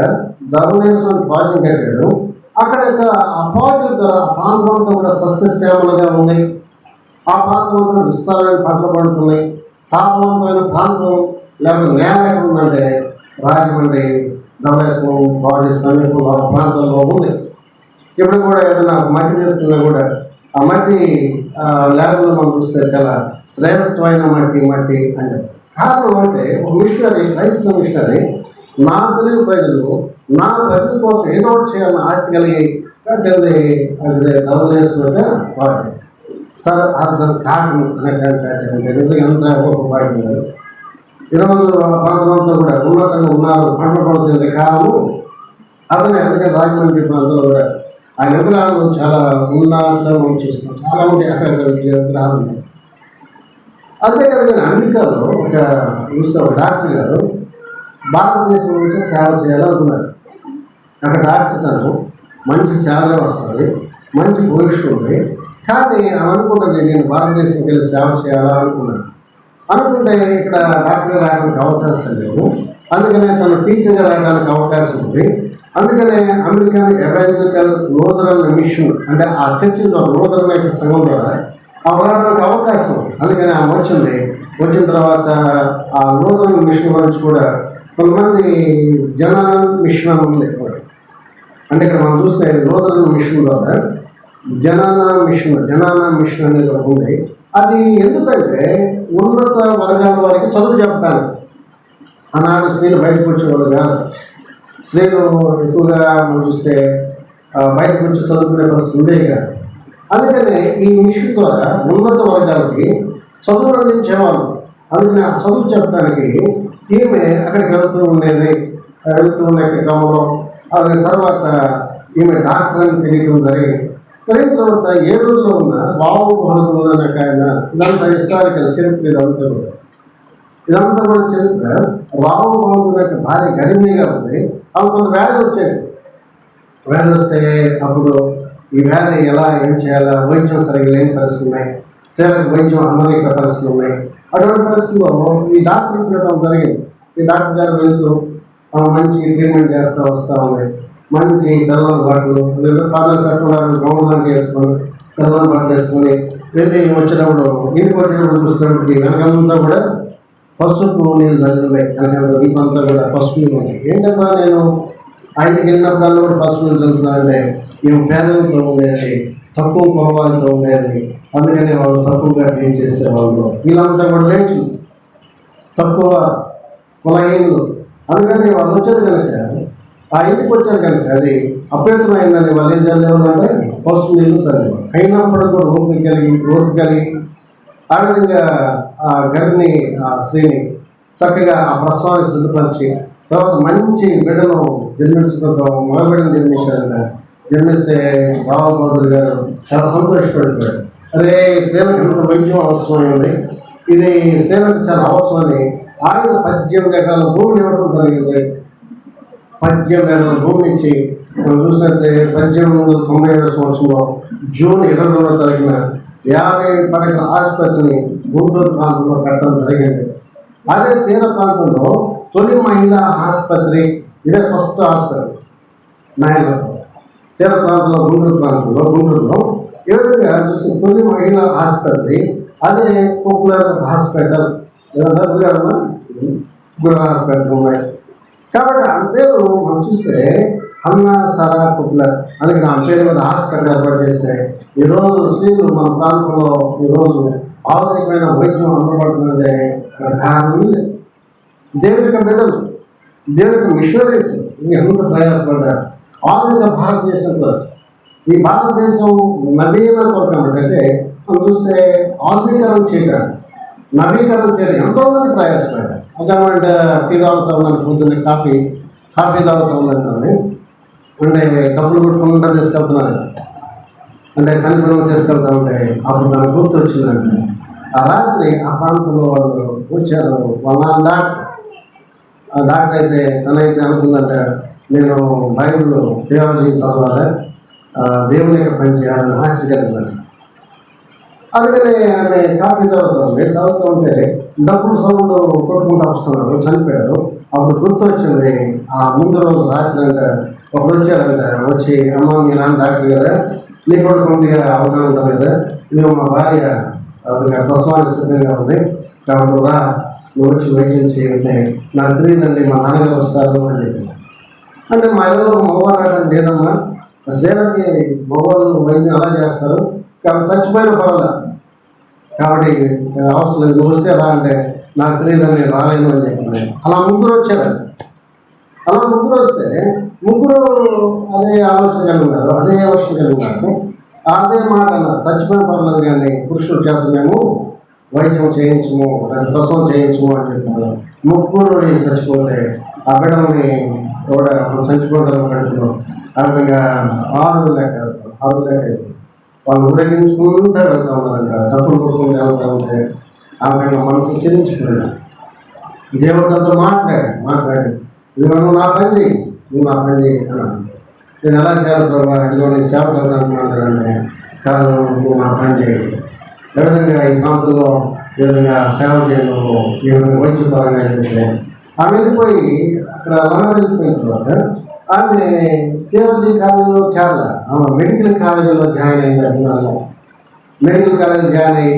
ధవళేశ్వరం ప్రాజెక్ట్ కట్టాడు. అక్కడ ఆ ప్రాజెక్ట్ ద్వారా ఆ ప్రాంతం అంతా కూడా సస్యశ్యామలుగా ఉంది. ఆ ప్రాంతం అంతా విస్తారమైన పంటలు పండుతున్నాయి. సారవంతమైన ప్రాంతం లేకపోతే నేల ఎక్కడ ఉందంటే రాజమండ్రి ధవళేశ్వరం ప్రాజెక్ట్ సమీపంలో ఆ ప్రాంతంలో ఉంది. ఇప్పుడు కూడా ఏదైనా మట్టి తీసుకున్నా కూడా ఆ మట్టి ల్యాబ్లో మనం చూస్తే చాలా శ్రేష్టమైన మట్టి అని. కారణం అంటే ఒక మిషనరీ, క్రైస్తవ మిషనరీ నా తెలుగు ప్రజల కోసం ఏదో ఒకటి చేయాలని ఆశ కలిగి కట్టేది అది ధవళేశ్వర ప్రాజెక్ట్. సర్ ఆర్థర్ కాటన్ అనే నిజంగా ఎంత ఉపయోగపడింది. ఈరోజు ఆ ప్రాంతంలో కూడా ఉన్నతంగా ఉన్నారు, పంటలు పడుతుంది కారణం అతనే. అందుకని రాజమండ్రి ప్రాంతంలో కూడా ఆయన విగ్రహాలు చాలా ఉన్నతంగా చూస్తాం. చాలా మంది అక్కడ విగ్రహాలు ఉన్నాయి. అంతేకాదు నేను అమెరికాలో ఒక డాక్టర్ గారు భారతదేశం నుంచి సేవ చేయాలనుకున్నారు. అక్కడ డాక్టర్ తను మంచి శాలరీ వస్తుంది, మంచి భవిష్యత్తు ఉంది. కానీ ఆమె అనుకుంటుంది నేను భారతదేశంకి వెళ్ళి సేవ చేయాలా అనుకుంటే ఇక్కడ డాక్టర్ రావడానికి అవకాశం లేదు. అందుకనే తను టీచర్గా రావడానికి అవకాశం ఉంది. అందుకనే అమెరికన్ ఎవాంజలికల్ లూథరన్ మిషన్ అంటే ఆ చర్చిలో లూథరన్ యొక్క సంఘం ద్వారా రావడానికి అవకాశం ఉంది. అందుకని ఆమె వచ్చిన తర్వాత ఆ లూథరన్ మిషన్ గురించి కూడా కొంతమంది జనాన మిషన్ అని ఉంది. అంటే ఇక్కడ మనం చూస్తే లూథరన్ మిషన్ ద్వారా జనాన మిషన్ అనేది ఒకటి ఉంది. అది ఎందుకంటే ఉన్నత వర్గాల వారికి చదువు చెప్పడానికి. ఆనాడు స్త్రీలు బయటకు వచ్చేవాళ్ళు కాదు. స్త్రీలు ఎక్కువగా మనం చూస్తే బయటకు వచ్చి చదువుకునే పరిస్థితి ఉండేవి కాదు. అందుకనే ఈ మిషన్ ద్వారా ఉన్నత వర్గాలకి చదువులు అందించేవాళ్ళు. అందుకని ఆ చదువు చెప్పడానికి ఈమె అక్కడికి వెళ్తూ ఉండే క్రమంలో తర్వాత ఈమె డాక్టర్ అని తెలియడం జరిగింది. జరిగిన తర్వాత ఏలూరులో ఉన్న రావు బహదూర్ అనే ఆయన, ఇదంతా హిస్టారికల్ చరిత్ర, ఇదంతా కూడా చరిత్ర. రావు బహదూర్ యొక్క భార్య గర్భిణిగా ఉంది. ఆమె కొంత వ్యాధి వస్తే అప్పుడు ఈ వ్యాధి ఏం చేయాలా, వైద్యం సరిగ్గా లేని పరిస్థితులు ఉన్నాయి, సేవలకు వైద్యం అందరికీ పరిస్థితులు ఉన్నాయి. అటువంటి పరిస్థితుల్లో ఈ డాక్టర్ పెట్టడం జరిగింది. ఈ డాక్టర్ గారు వెళ్తూ మంచి ట్రీట్మెంట్ వస్తూ ఉన్నాయి. మంచి తెల్లని బట్టలు లేదా ఫాదర్ సెక్టర్ గ్రౌండ్ లాంటి వేసుకొని తెల్లని బట్టలు వేసుకొని వెళ్ళి ఇంటికి వచ్చినప్పుడు చూసినప్పటికీ వెనకంతా కూడా పసుపు నీళ్ళు చల్లున్నాయి. వెనకాల ఇంకంతా కూడా పసుపు నీళ్ళు ఉంటాయి. ఏంటమ్మా నేను ఆయనకి వెళ్ళినప్పుడల్లా కూడా ఫస్ట్ నుంచి చదువుతున్నారంటే ఈమె పేదలతో ఉండేది, తక్కువ కులవాళ్ళతో ఉండేది, అందుకని వాళ్ళు తక్కువగా ట్రీట్ చేసేవాళ్ళు. వీళ్ళంతా కూడా లేచు తక్కువ కులహీనులు, అందుకని వాళ్ళు వచ్చారు కనుక ఆ ఇంటికి వచ్చారు కనుక అది అపవిత్రమైందని వాళ్ళు ఏం చదివేవాళ్ళంటే ఫస్ట్ నీళ్ళు చదివేవాళ్ళు. అయినప్పుడు కూడా ఓపిక కలిగి ఆ విధంగా ఆ గర్భిణి ఆ స్త్రీని చక్కగా ఆ ప్రసవానికి సిద్ధపరిచి తర్వాత మంచి బిడ్డను జన్మించడంతో మగబిడ్డను జన్మించారంట. జన్మిస్తే బాబోదులు గారు చాలా సంతోషపడిపోయాడు. అరే స్త్రీలకు ఎంత వైద్యం అవసరమైంది, ఇది స్త్రీలకు చాలా అవసరమని ఆయన 18 ఎకరాల భూమిని ఇవ్వడం జరిగింది. 18 ఎకరాల భూమి నుంచి మనం చూసినట్టే 1897 సంవత్సరంలో జూన్ 22వ తారీఖున 50 పడకల ఆసుపత్రిని గుంటూరు ప్రాంతంలో కట్టడం జరిగింది. అదే తీర ప్రాంతంలో తొలి మహిళా ఆసుపత్రి, ఇదే ఫస్ట్ హాస్పిటల్ నాయనలో తీర ప్రాంతంలో గుంటూరులో ఏ విధంగా చూస్తే తొలి మహిళా ఆసుపత్రి, అదే పాపులర్ హాస్పిటల్, గురు హాస్పిటల్ ఉన్నాయి. కాబట్టి ఆ పేరు మనం చూస్తే అన్నా సారా పాపులర్, అందుకని ఆ పేరు మీద హాస్పిటల్ ఏర్పాటు చేస్తే ఈరోజు స్త్రీలు మన ప్రాంతంలో ఈరోజు ఆధునికమైన వైద్యం అందుబాటులోనే కారణం దేవుని యొక్క బిడ్డలు, దేవుని యొక్క మిషనరీస్ ఎంత ప్రయాసపడ్డారు. ఆధునిక భారతదేశంలో ఈ భారతదేశం నవీన కొరకు అంటే మనం చూస్తే ఆధునీకరణ చేయడానికి ఎంతోమంది ప్రయాసపడ్డారు. ఉదాహరణ టీ తాగుతూ ఉన్నాను, పొద్దున్నే కాఫీ తాగుతూ ఉన్నాను అంటే డబ్బులు కొట్టుకుంటూ తీసుకెళ్తున్నాను అంటే చనిపోయిన తీసుకెళ్తా ఉంటే అప్పుడు తన గుర్తు వచ్చిందంటే ఆ రాత్రి ఆ ప్రాంతంలో వాళ్ళు వచ్చారు. వాళ్ళ డాక్టర్ అయితే తనైతే అనుకుందంటే నేను బైబిల్ థియాలజీ చదవాలి, దేవుని యొక్క పని చేయాలని ఆశ కలిగిందంట. అందుకని ఆమె కాఫీ తాగుతూ ఉంటే డబ్బులు సౌండ్ కొట్టుకుంటూ వస్తున్నారు, చనిపోయారు. అప్పుడు గుర్తు వచ్చింది. ఆ ముందు రోజు రాత్రి అంటే ఒకరు వచ్చారంట, వచ్చి అమ్మ మీ నాన్న డాక్టర్ కదా, నీ కూడా కొద్దిగా అవగాహన ఉంటుంది కదా, నువ్వు మా భార్య ప్రసవానికి సిద్ధంగా ఉంది కాబట్టి రా, నువ్వు వచ్చి వైద్యం చేయంటే నాకు తెలియదండి మా నాన్నగారు వస్తారు అని చెప్పి. అంటే మా ఇళ్ళలో మగవాళ్ళు లేదమ్మా, స్త్రీలకి మగవాళ్ళు వైద్యం అలా చేస్తారు కాబట్టి చచ్చిపోయిన పర్వాలేదు, కాబట్టి అవసరం లేదు, నువ్వు వస్తే రా అంటే నాకు తెలియదండి రాలేదు అని చెప్పింది. అలా ముగ్గురు వచ్చారండి. అలా ముగ్గురు వస్తే ముగ్గురు అదే ఆలోచన కలిగినారు, అదే వర్షం కలిగినారు, అదే మాట అన్నారు, చచ్చిపోయిన పర్లేదు కానీ పురుషుల చేత మేము వైద్యం చేయించము, ప్రసవం చేయించము అని చెప్పారు. ముగ్గురు చచ్చిపోతే ఆ బిడ్డల్ని కూడా చచ్చిపోతారు కడుపులో. ఆ విధంగా 6 లెక్క వాళ్ళు ఊరేగించుకుంటూ వెళ్తా ఉన్నారంట, డబ్బులు కొట్టుకుంటూ వెళ్తా ఉంటే ఆమె మనసు చెల్లించుకున్నాడు. దేవుడితో మాట్లాడి ఇది నువ్వు నా పని చేయి అన్నాడు. నేను ఎలా చేయాలి ప్రభావ, ఇదిగో నీ సేవకు వెళ్తాను అంటున్నాను కదండి, కాదు నువ్వు నా పని చేయి, ఏ విధంగా ఈ ప్రాంతంలో ఏ విధంగా సేవ చేయను, ఈ విధంగా వైద్యపరంగా చెప్తే ఆమె వెళ్ళిపోయి అక్కడ వెళ్ళిపోయిన తర్వాత ఆమె థియాలజీ కాలేజీలో ఆమె మెడికల్ కాలేజీలో జాయిన్ అయింది. అభిమానులు మెడికల్ కాలేజ్ జాయిన్ అయ్యి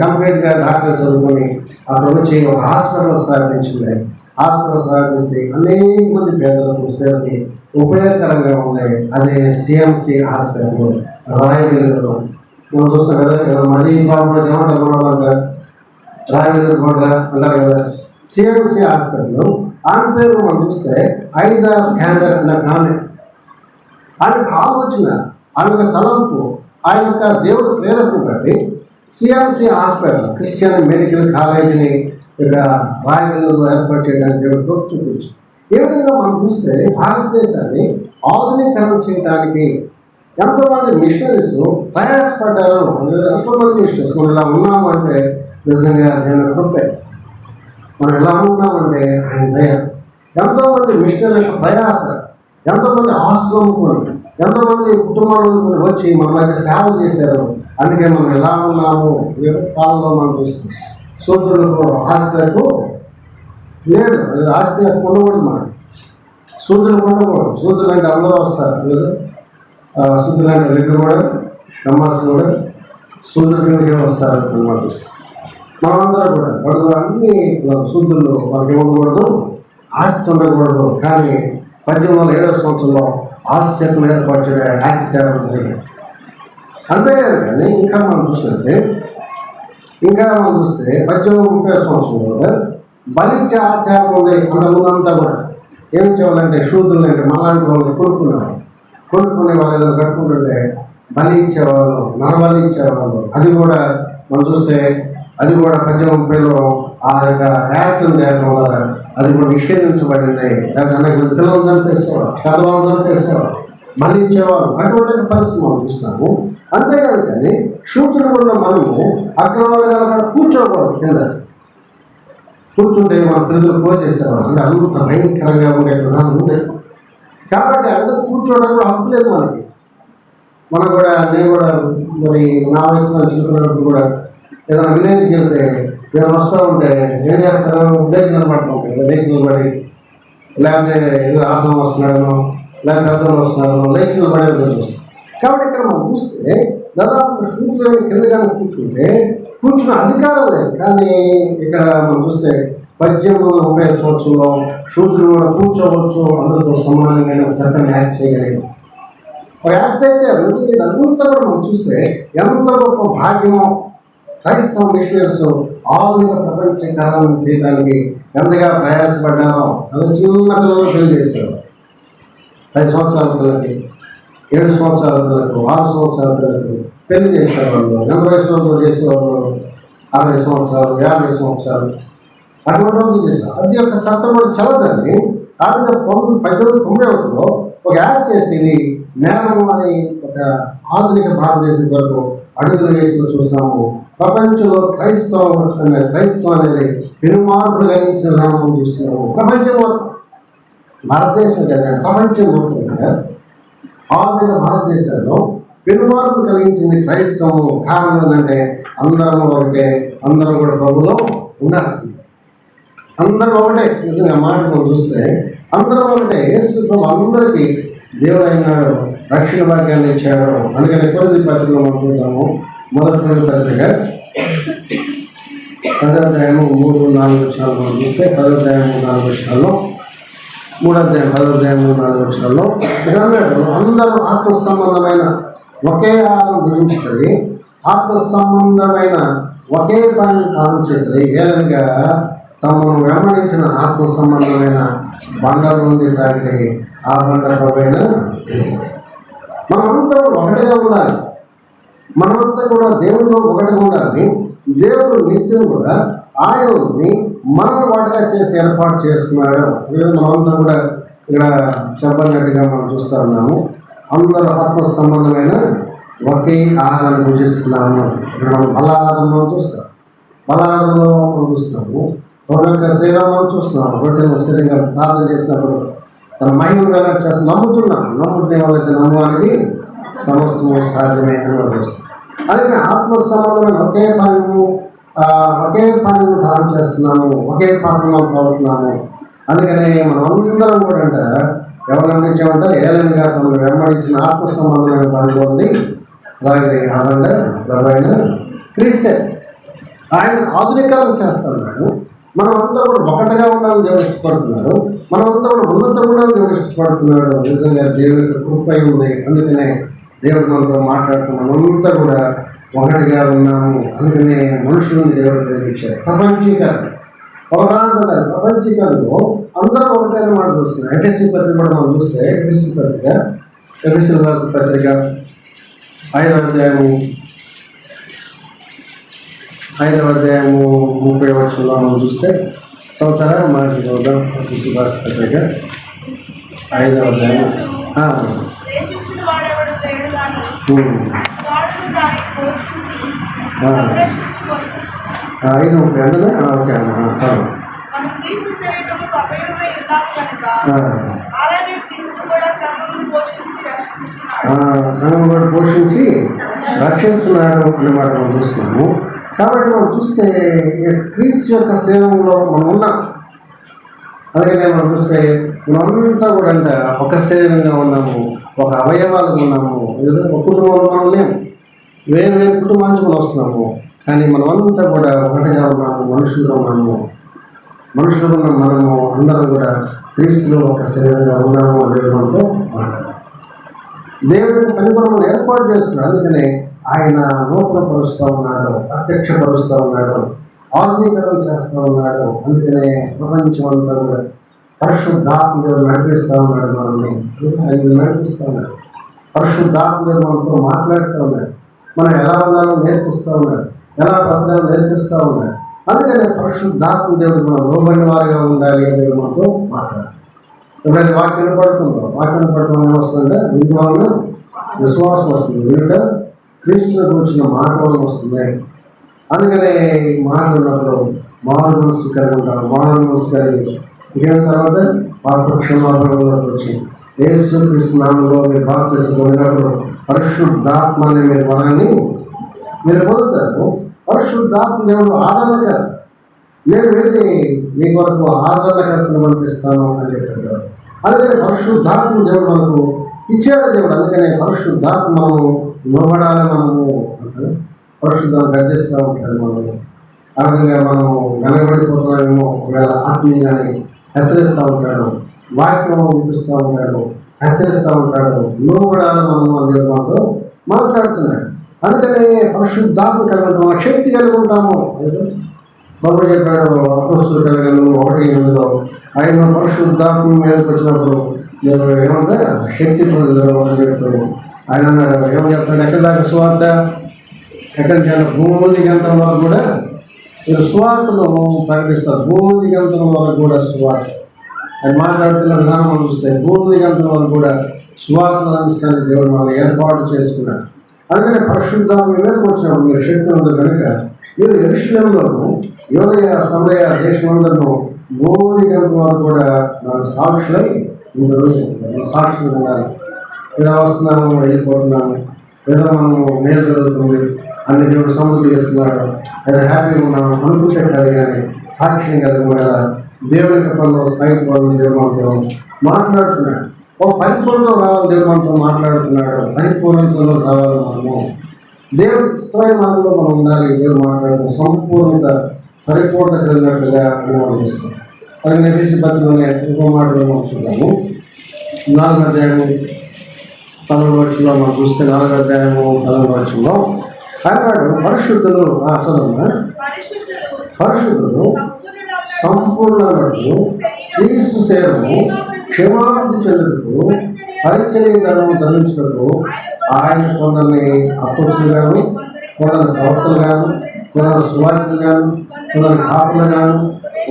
కంప్లీట్గా డాక్టర్ చదువుకొని అక్కడ వచ్చి ఒక హాస్పిటల్ స్థాపించింది. హాస్పిటల్ స్థాపిస్తే అనేక మంది పేదలకు సేవకి ఉపయోగకరంగా ఉంది. అదే సిఎంసి హాస్పిటల్ రాయవెల్లూరులో మనం చూస్తాం కదా, మరీ ప్రాబ్లం ఏమంటారు రాయవెల్లూరు కూడా అంటారు కదా. సిఎంసి హాస్పిటల్లో ఆమె పేరు మనం చూస్తే ఐదా స్కాండర్ అన్న ఆమెకు ఆలోచన, ఆమె తలంపు, ఆయన యొక్క దేవుడు ప్రేరణను బట్టి సిఎంసి హాస్పిటల్ క్రిస్టియన్ మెడికల్ కాలేజీని ఇక్కడ రాయవెల్లూరులో ఏర్పాటు చేయడానికి దేవుడు చూపించారు. ఏ విధంగా మనం చూస్తే భారతదేశాన్ని ఆధునీకరణ చేయడానికి ఎంతోమంది మిషనరీస్ ప్రయాసపడ్డారు. ఎంతోమంది మిషనరీస్ మనం ఇలా ఉన్నాము అంటే నిజంగా దేవుని కృపే. మనం ఎలా ఉన్నామంటే ఆయన దయ. ఎంతోమంది మిషనరీస్ ప్రయాస, ఎంతోమంది ఆశ్రమం, ఎంతోమంది కుటుంబాలను వచ్చి మన మధ్య సేవ చేశారు. అందుకే మనం ఎలా ఉన్నాము కాలంలో మనం చూస్తాం. శూద్రులకు ఆస్తికు లేదు, ఆస్తి ఉండకూడదు, మనం శూద్రులకు ఉండకూడదు. శూద్రులు అంటే అందరూ వస్తారు లేదు, శూద్రులు అంటే రెడ్డి కూడా నమ్మాల్సిన కూడా శూద్రులకే వస్తారు అనమాట. మనమందరూ కూడా వాడు అన్ని శూద్రులు వాళ్ళకి ఉండకూడదు, ఆస్తి ఉండకూడదు, కానీ 1807 సంవత్సరంలో ఆస్తికులు ఏర్పరిచిన యాక్ట్ తేవడం జరిగింది. అంతేకాదు కానీ ఇంకా మనం చూస్తే 1830 సంవత్సరంలో బలిచ్చే ఆచారం ఉంది. అంతకుముందంతా కూడా ఏం చేయాలంటే శూద్రులు అంటే మలాంటి వాళ్ళు కొనుక్కునే వాళ్ళు ఏదైనా కట్టుకుంటుంటే బలి ఇచ్చేవాళ్ళు, నరబలి ఇచ్చేవాళ్ళు. అది కూడా మనం చూస్తే అది కూడా 1830లో ఆ యొక్క యాక్ట్ని తేవడం వల్ల అది కూడా నిషేధించబడింది. దానికి పిల్లలు చంపేసేవారు, కథవాళ్ళు చంపేసేవారు, బలి ఇచ్చేవారు. అటువంటి పరిస్థితి మనం చూస్తాము. అంతేకాదు కానీ శూద్రులు ఉన్న మనము అగ్రవాళ్ళు కూర్చోకూడదు. కింద కూర్చుంటే మన ప్రజలు పోసేసేవారు. అంటే అంత భయంకరంగా ఉండే విధానం ఉంది. కాబట్టి అందరూ కూర్చోవడానికి కూడా హక్కు లేదు మనకి. మనం కూడా నేను కూడా మరి నా వయసులో చిన్నప్పుడు కూడా ఏదైనా విలేజ్కి వెళ్తే ఏదైనా వస్తూ ఉంటే ఏం చేస్తారు, విలేజ్ నిలబడుతూ ఉంటాయి. విలేజ్ నిలబడి లేకపోతే ఏదో ఆసనం వస్తున్నాడనో లేకపోతే పెద్దలు వస్తున్నాడనో లేచి నిలబడే చూస్తాం. కాబట్టి ఇక్కడ మనం చూస్తే దాదాపు శూద్రులు కిందగానే కూర్చున్న అధికారం లేదు. కానీ ఇక్కడ మనం చూస్తే 1830 సంవత్సరంలో శూద్రులు కూడా కూర్చోవచ్చు, అందరితో సమానంగా చట్టాన్ని యాక్ట్ చేయగలిగింది. ఒక యాక్ట్ తెచ్చారు. ఇదంతా కూడా మనం చూస్తే ఎంత గొప్ప భాగ్యమో. క్రైస్తవ మిషనరీస్ ఆధునిక ప్రపంచ కాలం చేయడానికి ఎంతగా ప్రయాసపడ్డారో. అది చిన్న పిల్లలు పెళ్లి చేశారు. 5 సంవత్సరాల పిల్లలకి, 7 సంవత్సరాల పిల్లలకు, 6 సంవత్సరాల పిల్లలకు పెళ్లి చేసేవాళ్ళు. 80 వయసులో చేసేవాళ్ళు, 60 సంవత్సరాలు, 50 సంవత్సరాలు అటువంటి రోజు చేశారు. అది యొక్క చట్టం కూడా చల్లదండి. కాబట్టి 1891లో ఒక యాక్ట్ చేసి నేరము అని ఒక ఆధునిక భారతదేశం వరకు అడుగులు వేసి చూస్తాము. ప్రపంచంలో క్రైస్తవం అనేది పెనుమార్పులు కలిగించిన విధానం చూస్తున్నాము. ప్రపంచం మొత్తం, భారతదేశం కదా ప్రపంచం మొత్తం ఆధునిక భారతదేశంలో పెనుమార్పులు కలిగించింది క్రైస్తవం. కారణం ఏంటంటే అందరం ఒకటే, అందరం కూడా ప్రభులో ఉండాలి. అందరం ఒకటే. నిజంగా మాట మనం చూస్తే అందరం ఒకటే. యేసు ప్రభు అందరికీ దేవుడు అయినాడు, రక్షణ భాగ్యాన్ని ఇచ్చాడు. అందుకని కొరింథీ పత్రికలో మనం చూద్దాము. మొదటి కొరింథీ పత్రిక 10వ అధ్యాయము 3-4 వచనాలు మనం చూస్తే 10వ అధ్యాయము 4 వచనాల్లో 3వ అధ్యాయం 10వ అధ్యాయము 4 వచనాల్లో ఇక్కడ అన్నాడు, అందరూ ఆత్మ సంబంధమైన ఒకే ఆహారం భుజించుకొని ఆత్మ సంబంధమైన ఒకే పని తాను చేస్తుంది. ఏదనగా తమను వెంబడించిన ఆత్మ సంబంధమైన బండల నుండి తాగితే ఆ బండ పైన మనమంతా కూడా ఒకటిగా ఉండాలి. మనమంతా కూడా దేవుడిలో ఒకటిగా ఉండాలి. దేవుడు నిత్యం కూడా ఆయనని మనం వాటిగా చేసి ఏర్పాటు చేసుకున్నాడు. మనమంతా కూడా ఇక్కడ చెప్పినట్టుగా మనం చూస్తూ ఉన్నాము. అందరూ ఆత్మ సంబంధమైన ఒకే ఆహారాన్ని పూజిస్తున్నాము. ఇక్కడ మనం బలారాధనలో చూస్తాం, బలారాధనలో మనం చూస్తాము. ఒక శ్రీరామం చూస్తున్నాం. రొట్టెను స్థిరంగా ప్రార్థన చేసినప్పుడు తన మహిమ వెల్లడి చేస్తాం. నమ్ముకునే వాళ్ళైతే నమ్మడానికి సమస్తము సాధ్యమే అని మనం చూస్తాం. అలాగే ఆత్మ సంబంధమైన ఒకే పనిని ధారణ చేస్తున్నాము, ఒకే పాత్రలో పోతున్నాము. అందుకనే మనం అందరం కూడా అంట ఎవరు అందించామంటే ఏలైనా తమను వెంబడించిన ఆత్మ సంబంధమైన పనిలో ఉంది. అలాగే ఆదండ ప్రభు అయిన క్రీస్తే ఆయన ఆధునికాలను చేస్తున్నాడు. మనమంతా కూడా ఒకటిగా ఉండాలని దేవుడు ఇష్టపడుతున్నాడు. మనమంతా కూడా ఉన్నతంగా ఉండాలని దేవుడు ఇష్టపడుతున్నాడు. నిజంగా దేవుడి కృపై ఉంది. అందుకనే దేవుడు మనతో మాట్లాడుతున్నాం. మనమంతా కూడా ఒకటిగా ఉన్నాము. అందుకనే మనుషులను దేవుడు ప్రేమించారు. ప్రపంచీకరణ ఒకనాడు ప్రపంచీకరణలో అందరూ ఒకటే మాట చూస్తున్నాం. ఎఫెసీ పత్రిక కూడా మనం చూస్తే ఎఫెసీ రాసిన పత్రిక 5వ అధ్యాయము 30వ వచనంలో మనం చూస్తే చదువుతారా? మనకి చూద్దాం. ఎఫెసీ రాసిన పత్రిక 5వ అధ్యాయం 5:30 అందులో ఓకే చాలు. సంఘం కూడా పోషించి రక్షిస్తున్నాడు అన్నమాట మనం చూస్తున్నాము. కాబట్టి మనం చూస్తే క్రీస్తు యొక్క సేవలో మనం ఉన్నాం. అలాగే మనం చూస్తే మనమంతా కూడా అంటే ఒక శరీరంగా ఉన్నాము, ఒక అవయవాలుగా ఉన్నాము. ఒక కుటుంబంలో మనం లేము, వేరు వేరు కుటుంబాల నుంచి మనం వస్తున్నాము. కానీ మనమంతా కూడా ఒకటిగా ఉన్నాము, మనుషులు ఉన్నాము. మనుషులు ఉన్న మనము అందరం కూడా క్రీస్తులో ఒక శరీరంగా ఉన్నాము అనే మనతో మాట్లాడాలి. దేవుడి పని కూడా మనం ఏర్పాటు చేసుకున్నాడు. అందుకనే ఆయన నూతన పరుస్తూ ఉన్నాడు, ప్రత్యక్షపరుస్తూ ఉన్నాడు, ఆధునీకరణ చేస్తూ ఉన్నాడు. అందుకనే ప్రపంచం అంతా కూడా పరిశుద్ధాత్మడు నడిపిస్తూ ఉన్నాడు. మనల్ని ఆయన నడిపిస్తూ ఉన్నాడు. పరిశుద్ధాత్మడు మనతో మాట్లాడుతూ ఉన్నాడు. మనం ఎలా ఉండాలో నేర్పిస్తూ ఉన్నాడు, ఎలా బ్రతకాలో నేర్పిస్తూ ఉన్నాడు. అందుకనే పరిశుద్ధాత్మ దేవుడు మనం లోబడిన వారిగా ఉండాలి అని దేవుడు మనతో మాట్లాడాలి. ఎప్పుడైతే వాక్యం పడుతుందో, వాక్యం పడటం ఏమొస్తుందంటే వినువలన విశ్వాసం వస్తుంది, వినుట క్రీస్తుని గురించిన మాటలు వస్తుంది. అందుకనే ఈ మాటలు ఉన్నప్పుడు మారు మనసు కలిగి ఉంటాం. మారు మనసు కలిగి ఇంకేం తర్వాత పాపక్షమాపణలోకి వచ్చి యేసు క్రీస్తు నామములో మీరు బాప్తిసం పొందినప్పుడు పరిశుద్ధాత్మని మీరు వరాన్ని మీరు పొందుతారు. పరిశుద్ధాత్మ దేవుడు ఆదరణకర్త. నేను వెళ్ళి మీ కొరకు ఆదరణకర్తను పంపిస్తాను అని చెప్పాడు. అందుకని పరిశుద్ధాత్మ దేవుడు మనకు ఇచ్చాడు దేవుడు. అందుకనే పరిశుద్ధాత్మ మనము లోబడాలి. మనము పరిశుద్ధాన్ని గర్దిస్తూ ఉంటాడు. మనము ఆ విధంగా మనము వెనకబడిపోతున్నామేమో ఒకవేళ ఆత్మీయంగానే హెచ్చరిస్తూ ఉంటాడు, వాక్యం వినిపిస్తూ ఉంటాడు, హెచ్చరిస్తూ ఉంటాడు. లోబడాలి మనము అని మాత్రం మాట్లాడుతున్నాడు. అందుకనే పరిశుద్ధాత్మ కలిగి ఉంటాము, శక్తి కలిగి ఉంటాము. బాబు చెప్పాడు అపోస్తుల కార్యాలు 1:8 ఆయన పరిశుద్ధాత్మ మీదకి వచ్చినప్పుడు నేను ఏమంటే శక్తి పొందడం అని చెప్తాడు. ఆయన అన్నాడు, ఏమని చెప్తాడు, ఎక్కడి దాకా సువార్త, ఎక్కడి నుంచి భూదిగంతం వరకు కూడా మీరు సువార్తను ప్రకటిస్తారు. భూదిగంతం వరకు కూడా సువార్త అది మాట్లాడుతున్న విధానం మనం చూస్తే భూదిగంతం వరకు కూడా సువార్తను అందిస్తానికి దేవుడు మనం ఏర్పాటు చేసుకున్నాడు. అందుకనే పరిశుద్ధం మీ మీదకి వచ్చినప్పుడు మీరు శక్తి ఉంది కనుక మీరు యెరూషలేములోను యూదయ సమరయ దేశమందరూ భూదిగంతం వరకు కూడా నాకు సాక్షులై సాక్షులు ఉండాలి. ఏదో వస్తున్నాము, వెళ్ళిపోతున్నాము, ఏదో మనము మేలు జరుగుతుంది అన్ని దేవుడు సమృద్ధి చేస్తున్నాడు, ఏదో హ్యాపీగా ఉన్నాము అనుకుంటే కాదు, కానీ సాక్ష్యం కలిగి ఉండాలి. దేవుని యొక్క పనిలో సాగిపోవాలని దేవుడు మనతో మాట్లాడుతున్నాడు. ఒక పరిపూర్ణతో రావాలి, దేవుడు మనతో మాట్లాడుతున్నాడు. పరిపూర్ణతలో రావాలి. మనము దేవుడికి ఇష్టమైన మార్గంలో మనం ఉండాలి. దేవుడు మాట్లాడుతున్నాం సంపూర్ణత పరిపూర్ణ కలిగినట్టుగా అనుభవం చేస్తాం. అది నెఫీసి పత్రికలోనే ఇంకో మాటలో మనం చూద్దాము. 4వ అధ్యాయము 11వ వచనంలో మనం చూస్తే 4వ అధ్యాయము 11వ వచనంలో అన్నాడు, పరిశుద్ధులు పరిశుద్ధులు సంపూర్ణులకు క్రీస్తు సేవము క్షేమాభివృద్ధి చెందుటకు పరిచర్యలను ధరించుటకు ఆయన కొందరిని అపోస్తులుగాను, కొందరు ప్రవక్తలుగాను, కొందరు సువార్తలుగాను, కొందరు కాపులుగాను,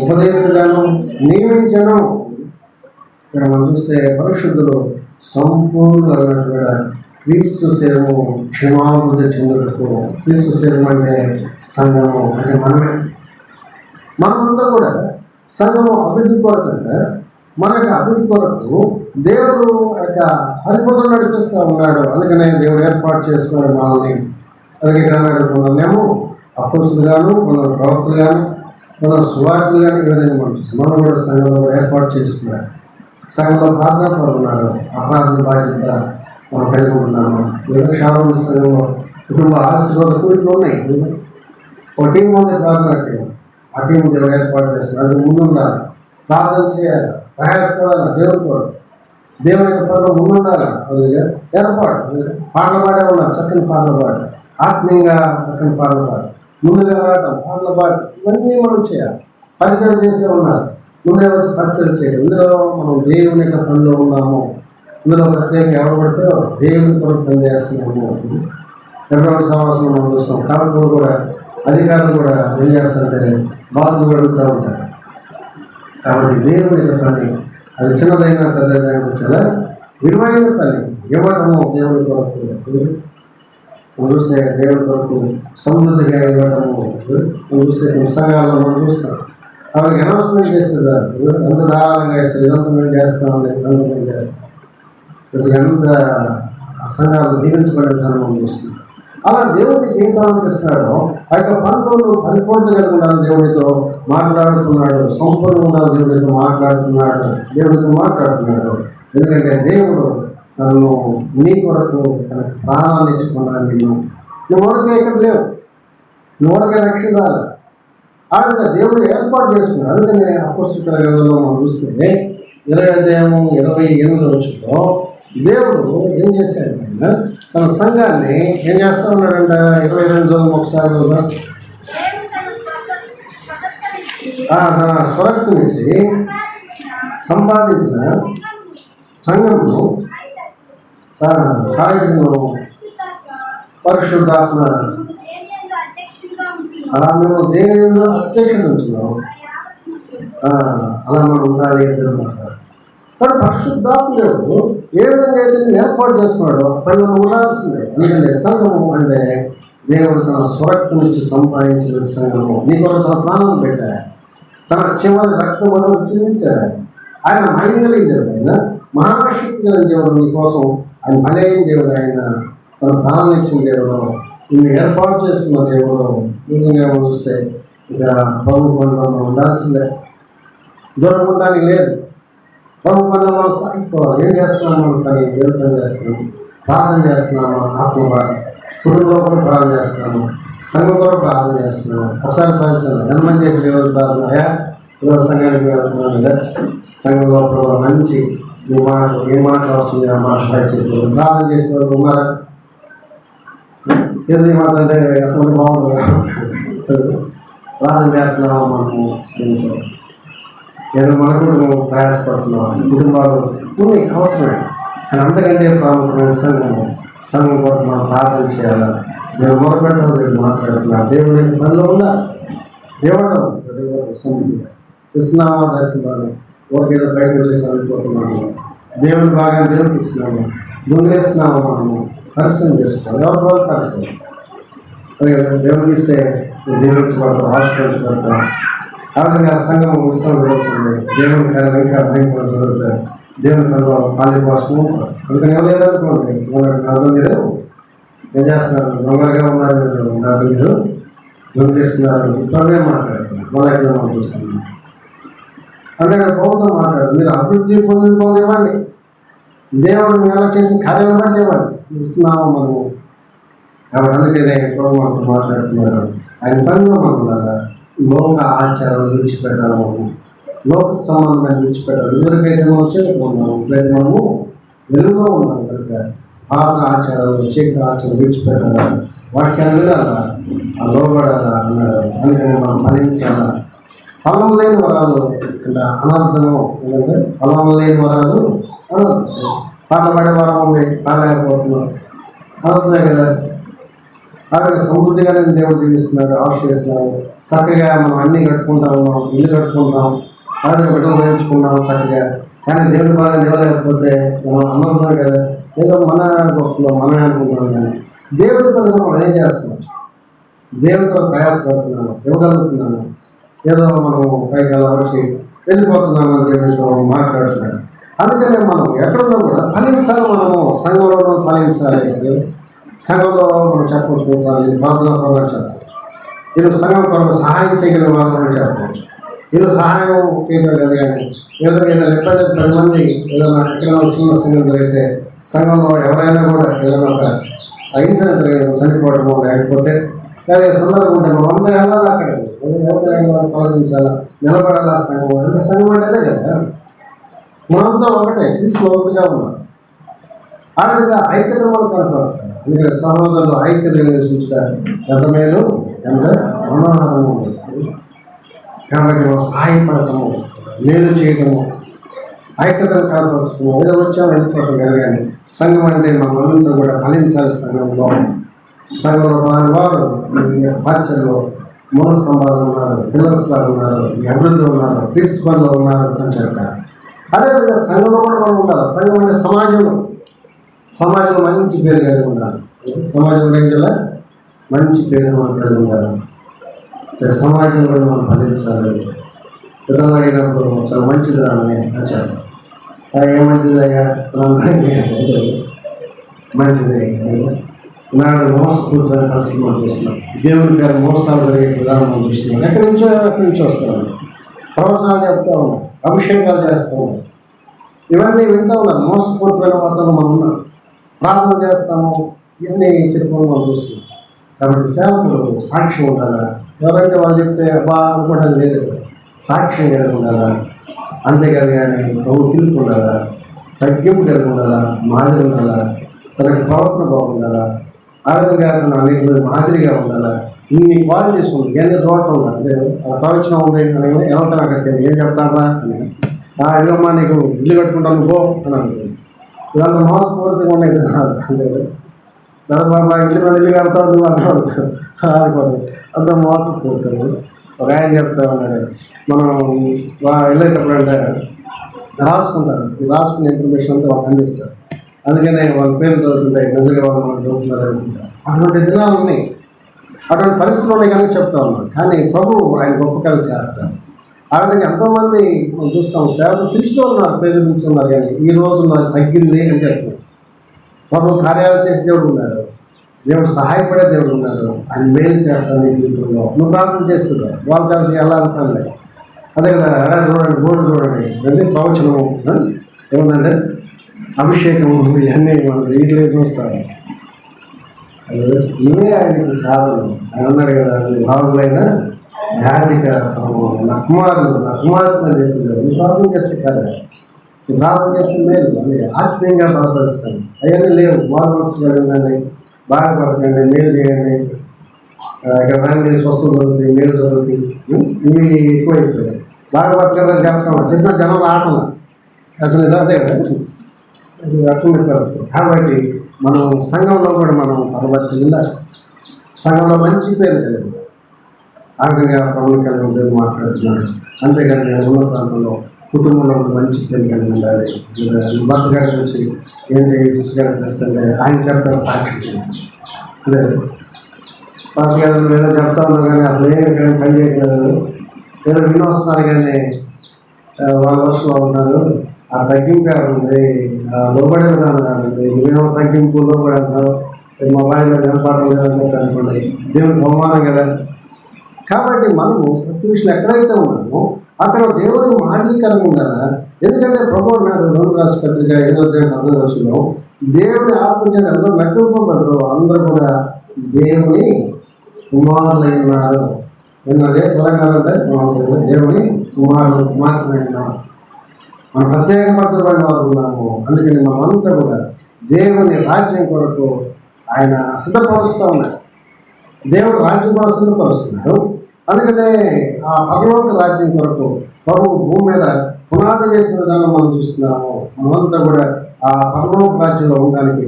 ఉపదేశకులుగాను నియమించను. ఇక్కడ మనం చూస్తే పరిశుద్ధులు సంపూర్ణులు అన్నట్టు కూడా క్రీస్తు సేవము క్షేమాభివృద్ధి చెందుటకు. క్రీస్తు సేవం అంటే సంఘము అంటే మనమంతా కూడా సంఘము అభివృద్ధి కొరకంటే మన యొక్క అభివృద్ధి కొరకు దేవుడు యొక్క పరిపూర్ణ నడిపిస్తూ ఉన్నాడు. అందుకనే దేవుడు ఏర్పాటు చేసుకున్నాడు మనల్ని. అందుకే ఇక్కడ అన్నాడు, కొందరినేమో అపోస్తులు గాను, కొందరు ప్రవక్తలు గాను, కొందరు సువార్తలు గాను, ఈ విధంగా మనం కూడా సంఘంలో ఏర్పాటు చేసుకున్నాడు. సంఘంలో ప్రార్థన పడుతున్నారు, ఆ ప్రార్థన బాధ్యత మనం కలిగి ఉంటున్నాము. లేదా శాలం సంఘంలో కుటుంబ ఆశీర్వాద కూడికలు ఉన్నాయి. ఒక టీం ఉంది ప్రార్థన టీం, ఆ టీం దేవుడు ఏర్పాటు చేస్తున్నారు. అది ముందుండాలి, ప్రార్థన చేయాలి, ప్రయాసపడాలి, దేవుడు కూడా దేవుని యొక్క పనులు ముందుండాలి. ఏర్పాటు పాటలు పాడే ఉన్నారు, చక్కని పాటలు పాడు, ఆత్మీయంగా చక్కని పాటలు పాడు, ముందుగా రావటం, పాటలు పాడు, ఇవన్నీ మనం చేయాలి. పరిచయం చేసే ఉన్నారు, ముందే వచ్చి పరిచయం చేయాలి. ఇందులో మనం దేవుని యొక్క పనిలో ఉన్నాము. ఇందులో ప్రత్యేకంగా ఎవరు పడతారో దేవుని కొరకు పనిచేస్తున్నాము. ఎవరైనా సమావేశంలో మనం చూస్తాం. కాలంలో కూడా అధికారులు కూడా ఏం చేస్తారంటే బాధలు అడుగుతూ ఉంటారు. కాబట్టి దేవుని యొక్క పని అది చిన్నదైనా పెద్దదైనా చాలా విలువైన పని. ఇవ్వటము దేవుని కొరకు చూస్తే దేవుని కొరకు సమృద్ధిగా ఇవ్వటము చూస్తే సంఘాల్లో మనం చూస్తాం. వాళ్ళకి అనౌన్స్మెంట్ చేస్తే సార్ ఎంత ధారాళంగా ఇస్తారు, ఇదంతా మేము చేస్తామని, ఇదంతా మేము చేస్తాం. ఎంత సంఘాలు జీవించబడే విధానం మనం చూస్తున్నాం. అలా దేవుడికి ఏ తాను ఇస్తున్నాడో ఆ యొక్క పనులను పరిపూర్తి కలిగి ఉండాలని దేవుడితో మాట్లాడుతున్నాడు. సంపూర్ణ ఉండాలని దేవుడితో మాట్లాడుతున్నాడు. ఎందుకంటే దేవుడు తను నీ కొరకు తన ప్రాణాన్ని ఇచ్చుకున్నాడు. నువ్వు వరకే ఇక్కడ లేవు, నువ్వు వరకే రక్షణ రాలే, ఆ విధంగా దేవుడు ఏర్పాటు చేసుకున్నాడు. అందుకని అపోస్తలుల గ్రంథంలో మనం చూస్తే 20 వచ్చులో దేవుడు ఏం చేశాడు, తన సంఘాన్ని ఏం చేస్తా ఉన్నాడంట. 22 ఒకసారి తన స్వరక్తి నుంచి సంపాదించిన సంఘమును కార్యక్రమం పరిశుద్ధాత్మ మేము దేవుడు అధ్యక్షత ఉంచున్నాం. అలా మనం ఉండాలి కానీ పరిశుద్ధాత్ముడు ఏ విధంగా అయితే ఏర్పాటు చేసుకున్నాడో పని మనం ఉండాల్సిందే. ఎందుకంటే సంఘము అంటే దేవుడు తన స్వరక్తి నుంచి సంపాదించిన సంఘము. నీ కొరకు తన ప్రాణం పెట్టా, తన చివరి రక్తం మనం చిందించాడు. ఆయన మహిమ కలిగిన దేవుడు, ఆయన మహాశక్తి కలిగిన దేవుడు. నీ కోసం ఆయన బలైన దేవుడు, ఆయన తన ప్రాణం ఇచ్చిన దేవుడు, నిన్ను ఏర్పాటు చేసుకున్న దేవుడు. నిజంగా చూస్తే ఇక ప్రభు పనులు ఉండాల్సిందే, దూరం ఉండడానికి లేదు. ప్రభు పనులు సాగిపోవాలి. ఏం చేస్తున్నాము? కానీ వ్యవసాయం చేస్తున్నాము, ప్రార్థన చేస్తున్నాము, ఆత్మ కుటుంబంలో కూడా ప్రార్థన చేస్తున్నాము, సంఘం కూడా ప్రార్థన చేస్తున్నాము. ఒకసారి ప్రార్థన ఎంతమంది చేసిన ఈరోజు ప్రార్థన, ఈరోజు సంఘానికి వెళ్తున్నాను కదా, సంఘంలో ప్రభు మంచి నీ మాట ఏ మాటలు వస్తుంది ఆ మాట చెప్పి ప్రార్థన చేసిన వాళ్ళు ఉన్నారా? చేతి మాట అంటే ఎంతమంది బాగుంటుంది. ప్రార్థన చేస్తున్నాము మనము సంఘంలో, ఏదో మన కుటుంబం ప్రయాసపడుతున్నాం, కుటుంబాలు ఉన్నాయి అవసరమే. కానీ అంతకంటే ప్రాముఖ్యమైన సంఘం కూడా మనం ప్రార్థన చేయాలా. నేను మొదలుపెట్టాలి, దేవుడు మాట్లాడుతున్నాను. దేవుడి పనిలో ఉందా? దేవుడు ఇస్తున్నామా? దర్శనాలు ఓకేదో బయట వచ్చేసి అనుకుంటున్నాము. దేవుని బాగా నేర్పిస్తున్నాము, ముందేస్తున్నాము. మనము పరిశ్రమ చేసుకోవాలి. ఎవరి పరిశ్రమ అదే కదా. దేవుడికి ఇస్తే దీవించబడతాం, ఆశ్రయించబడతాం. ఆ విధంగా సంఘం ఉత్సవం జరుగుతుంది. దేవుని కళ ఇంకా భయంకర జరుగుతాయి. దేవుని కళ పాలి కోసము. అందుకని ఎవరు లేదనుకోండి, మీరు ఏం చేస్తున్నారు? దొంగలుగా ఉన్నారు, మీరు దొంగేస్తున్నారు, ఇప్పుడే మాట్లాడుతున్నారు. మొదటి మనం చూస్తున్నాం అంటే ప్రభుత్వం మాట్లాడు. మీరు అభివృద్ధి పొందిన ఇవ్వండి, దేవుడు మేము ఎలా చేసిన కార్యాలను బట్టి ఇవ్వండి. ఇస్తున్నాము మనము. కాబట్టి అందుకనే ప్రభు మనతో మాట్లాడుతున్నారు. ఆయన పనిలో మనం ఉండాలి. లోక ఆచారాలు విడిచిపెట్టాలి, లోక సంబంధాన్ని విడిచిపెట్టాలి. ఎవరికైతే మనం చేరుకున్నాము, ఇప్పుడైతే మనము వెలుగులో ఉన్నాం కనుక పాత ఆచారాలు చీకటి ఆచారాలు విడిచిపెట్టాలా, వాక్యాన్ని వినాలా, ఆ లోబడాలా అన్నాడు. అందుకని మనం ఫలించాలా. ఫలం లేని వరాలు అంటే అనర్థము. ఎందుకంటే ఫలం లేని వరాలు అనర్థం. పాటలు పడే వరం ఉంది, పాడలేకపోతున్నాం, అనర్థమే కదా. అలాగే సమృద్ధిగా నేను దేవుడు జీవిస్తున్నాడు, ఆశ్రయిస్తున్నాడు. చక్కగా మనం అన్నీ కట్టుకుంటా ఉన్నాం, ఇల్లు కట్టుకుంటాం, అలాగే బిడ్డలు నేర్చుకున్నాం చక్కగా. కానీ దేవుడు బాగా నిలలేకపోతే మనం అనర్థం కదా. ఏదో మన గొప్పలో మనమే అనుకుంటున్నాం. కానీ దేవుడి పని మనం ఏం చేస్తున్నాం? దేవుడితో ప్రయాసపడుతున్నాము, ఇవ్వగలుగుతున్నాము. ఏదో మనం పైకి వచ్చి వెళ్ళిపోతున్నాము అని దేవుడితో మాట్లాడుతున్నాడు. అందుకనే మనం ఎక్కడున్నా కూడా ఫలించాలి. మనము సంఘంలో ఫలించాలి. సంఘంలో మనం చెప్పవచ్చు, ప్రార్థన కొరకు చెప్పవచ్చు, ఇది సంఘం కొరకు సహాయం చేయగలిగిన వాళ్ళని చెప్పవచ్చు. ఇది సహాయం చేయడం లేదు. కానీ ఏదైనా ఎప్పుడైతే 10 మంది ఏదైనా ఎక్కడైనా చిన్న సంఘం జరిగితే సంఘంలో ఎవరైనా కూడా ఏదైనా ఒక ఇన్సిడెంట్ జరిగింది, చనిపోవడమో లేకపోతే లేదా సందర్భం ఉంటే మనం అందరూ వెళ్ళాలి, అక్కడ ఎవరైనా పాల్గొంచాలా, నిలబడాలా. సంఘం అంటే సంఘం అంటే కదా, మనంతా ఒకటే, క్రీస్తులో ఒకటిగా ఉన్నాం. ఆ విధంగా ఐక్యత కూడా కనపరచాలి. అందుకని సహోదరులు ఐక్యత నివసించడం ఎంత మేలు, ఎంత మనోహరము. కాబట్టి మనం సహాయపడటము, మేలు చేయటము, ఐక్యతను కనపరచము. ఏదో వచ్చాము వెళ్ళిపోవటం కదా. కానీ సంఘం అంటే మనమంతా కూడా ఫలించాలి. సంఘంలో వారు బాధ్యతలో మూల స్తంభాలు ఉన్నారు, పిల్లర్స్ లాగా ఉన్నారు, అభివృద్ధి ఉన్నారు, ప్రిన్సిపల్లో ఉన్నారు అని చెప్తారు. అదేవిధంగా సంఘంలో కూడా మనం ఉండాలి. సంఘం అంటే సమాజంలో మంచి పేరు కలిగి ఉండాలి. సమాజం రేంజ్లో మంచి పేరు మనం కలిగి ఉండాలి. సమాజం కూడా మనం ఫలించాలి. పిల్లలు అడిగినప్పుడు చాలా మంచిది రాని చెప్పాలి. ఏ మంచిది అయ్యా, మంచిది నాడు మోసపూరితమైన పరిస్థితి మనం చూస్తున్నాం. దేవుని పేరు మోసాలు జరిగే విధానం మనం చూస్తున్నాం. ఎక్కడి నుంచో వస్తున్నాం. ప్రవచనాలు చెప్తా ఉన్నాం, అభిషేకాలు చేస్తూ ఉన్నాం, ఇవన్నీ వింటూ ఉన్నాం. మోసపూరితమైన వాతావరణం మనం ఉన్నాం, ప్రార్థన చేస్తాము, ఇవన్నీ చెప్పుకొని మనం చూస్తున్నాం. కాబట్టి సేవకులు సాక్ష్యం ఉండాలా, ఎవరైతే వాళ్ళు చెప్తే అబ్బా అనుకోవడం లేదు, సాక్ష్యం కలిగి ఉండాలా. అంతేకాదు కానీ ప్రభు పిలుపు ఉండాలా, తగ్గింపు కలిగి ఉండాలా, మాదిరి ఉండాలా, తనకి ప్రవర్తన బాగుండాలా, ఆ విధంగా తన అన్నింటిలో మాదిరిగా ఉండాలా. ఇన్ని క్వాలిటీస్ ఉంది. ఏదైనా చూడటం ఉండాలి. అంటే ప్రవచనం ఉంది అని ఎవరికైనా అక్కడికి ఏం చెప్తారా అని, ఇదమ్మా నీకు ఇల్లు కట్టుకుంటాను పో అని అనుకుంది. ఇదంతా మోసపూరితంగా ఉండేది అంటే బాబా ఇంటి మీద ఇల్లు కడతావు నువ్వు అన్నాడు అనుకోండి, అంత మోసపూరితంగా. ఒక ఆయన చెప్తా ఉన్నాడు, మనం వెళ్ళేటప్పుడు అంటే రాసుకుంటారు, రాసుకునే ఇన్ఫర్మేషన్ అంతా వాళ్ళకి అందిస్తారు. అందుకనే వాళ్ళ పేరు చదువుతుంటాయి, నిజంగా వాళ్ళు మనం చదువుతున్నారు అనుకుంటారు. అటువంటి దినాలు ఉన్నాయి, అటువంటి పరిస్థితులు ఉన్నాయి కనుక చెప్తా ఉన్నాను. కానీ ప్రభు ఆయన గొప్ప కళలు చేస్తారు. ఆ విధంగా ఎంతోమంది మనం చూస్తాం, సేవలు పిలిచిన వాళ్ళు నాకు పేరు పిలుచున్నారు, కానీ ఈ రోజు నాకు తగ్గింది అని చెప్తున్నారు. ప్రభు కార్యాలు చేసే దేవుడు ఉన్నాడు, దేవుడు సహాయపడే దేవుడు ఉన్నాడు. ఆయన మేలు చేస్తాను నీ జీవితంలో. నువ్వు ప్రార్థన చేస్తున్నావు, వాళ్ళ కలిసి ఎలా అనుకోలే. అదే కదా, చూడండి బోర్డు చూడండి, అదే ప్రవచనము ఏముందంటే అభిషేకము, ఇవన్నీ మనం వీటిలో చూస్తాము. ఇవే ఆయనకి సాధన. ఆయన అన్నాడు కదా, రాజులైన యాజక సమూహం, నా కుమార్తె అని చెప్పారు. నువ్వు ప్రార్థన చేస్తే కదా, నువ్వు ప్రార్థన చేస్తే మేలు అని ఆత్మీయంగా బలపరుస్తాను. అవన్నీ లేవు. మార్మల్స్గా ఉండండి, బాగా బతకండి, మేలు చేయండి, ఇక్కడ రండి, స్వస్థత జరుగుతుంది, మేలు జరుగుతుంది, ఇవి ఎక్కువైపోయాయి. బాగా బతకాలని చెప్తాం, చెప్పిన జనం రావట్లా అసలు. అదే కదా అటువంటి పరిస్థితి. కాబట్టి మనం సంఘంలో కూడా మనం పరభక్తి ఉండాలి. సంఘంలో మంచి పేరు కలిగి ఆ విధంగా ప్రభుత్వం కలిగి ఉంటుంది మాట్లాడుతున్నాడు. అంతేగాని ఉన్న ప్రాంతంలో కుటుంబంలో మంచి పేరు కలిగి ఉండాలి. భర్త గారి గురించి ఏంటి శిశు గారికి వస్తుంటే ఆయన చెప్తారు సాక్షి లేదు. భర్త గారు ఏదో చెప్తా ఉన్నారు కానీ అసలు ఏమి పని చేయట్లేదు, ఏదో వినొస్తున్నారు కానీ వాళ్ళ వర్షంలో ఉన్నారు. ఆ తగ్గింపు ఉంది, లోబడే విధానం ఉంది. నువ్వేమో తగ్గింపు లోబడి అంటావు, మొబైల్ వినపడడం లేదని చెప్పి అనుకోండి, దేవునికి బహుమానం కదా. కాబట్టి మనము ప్రతి విషయం ఎక్కడైతే ఉన్నామో అక్కడ దేవుని మాదిరికరంగా ఉండాలా. ఎందుకంటే ప్రభు అన్నాడు 2 రాష్ట్ర పత్రిక 8:14 దేవుని ఆత్మచేత అందరూ నటింపబడరు, అందరూ కూడా దేవుని కుమారులై ఉన్నారు. విన్నదే తెలంగాణ దేవుని కుమార్తెలై ఉన్నారు. మనం ప్రత్యేకపరచబడిన వారు ఉన్నాము. అందుకని మనమంతా కూడా దేవుని రాజ్యం కొరకు ఆయన సిద్ధపరుస్తూ ఉన్నాడు. దేవుడు రాజ్యం కూడా సిద్ధపరుస్తున్నాడు. అందుకనే ఆ పరలోక రాజ్యం కొరకు ప్రభు భూమి మీద పునాది వేసిన విధానం మనం చూస్తున్నాము. మనమంతా కూడా ఆ పరలోక రాజ్యంలో ఉండడానికి,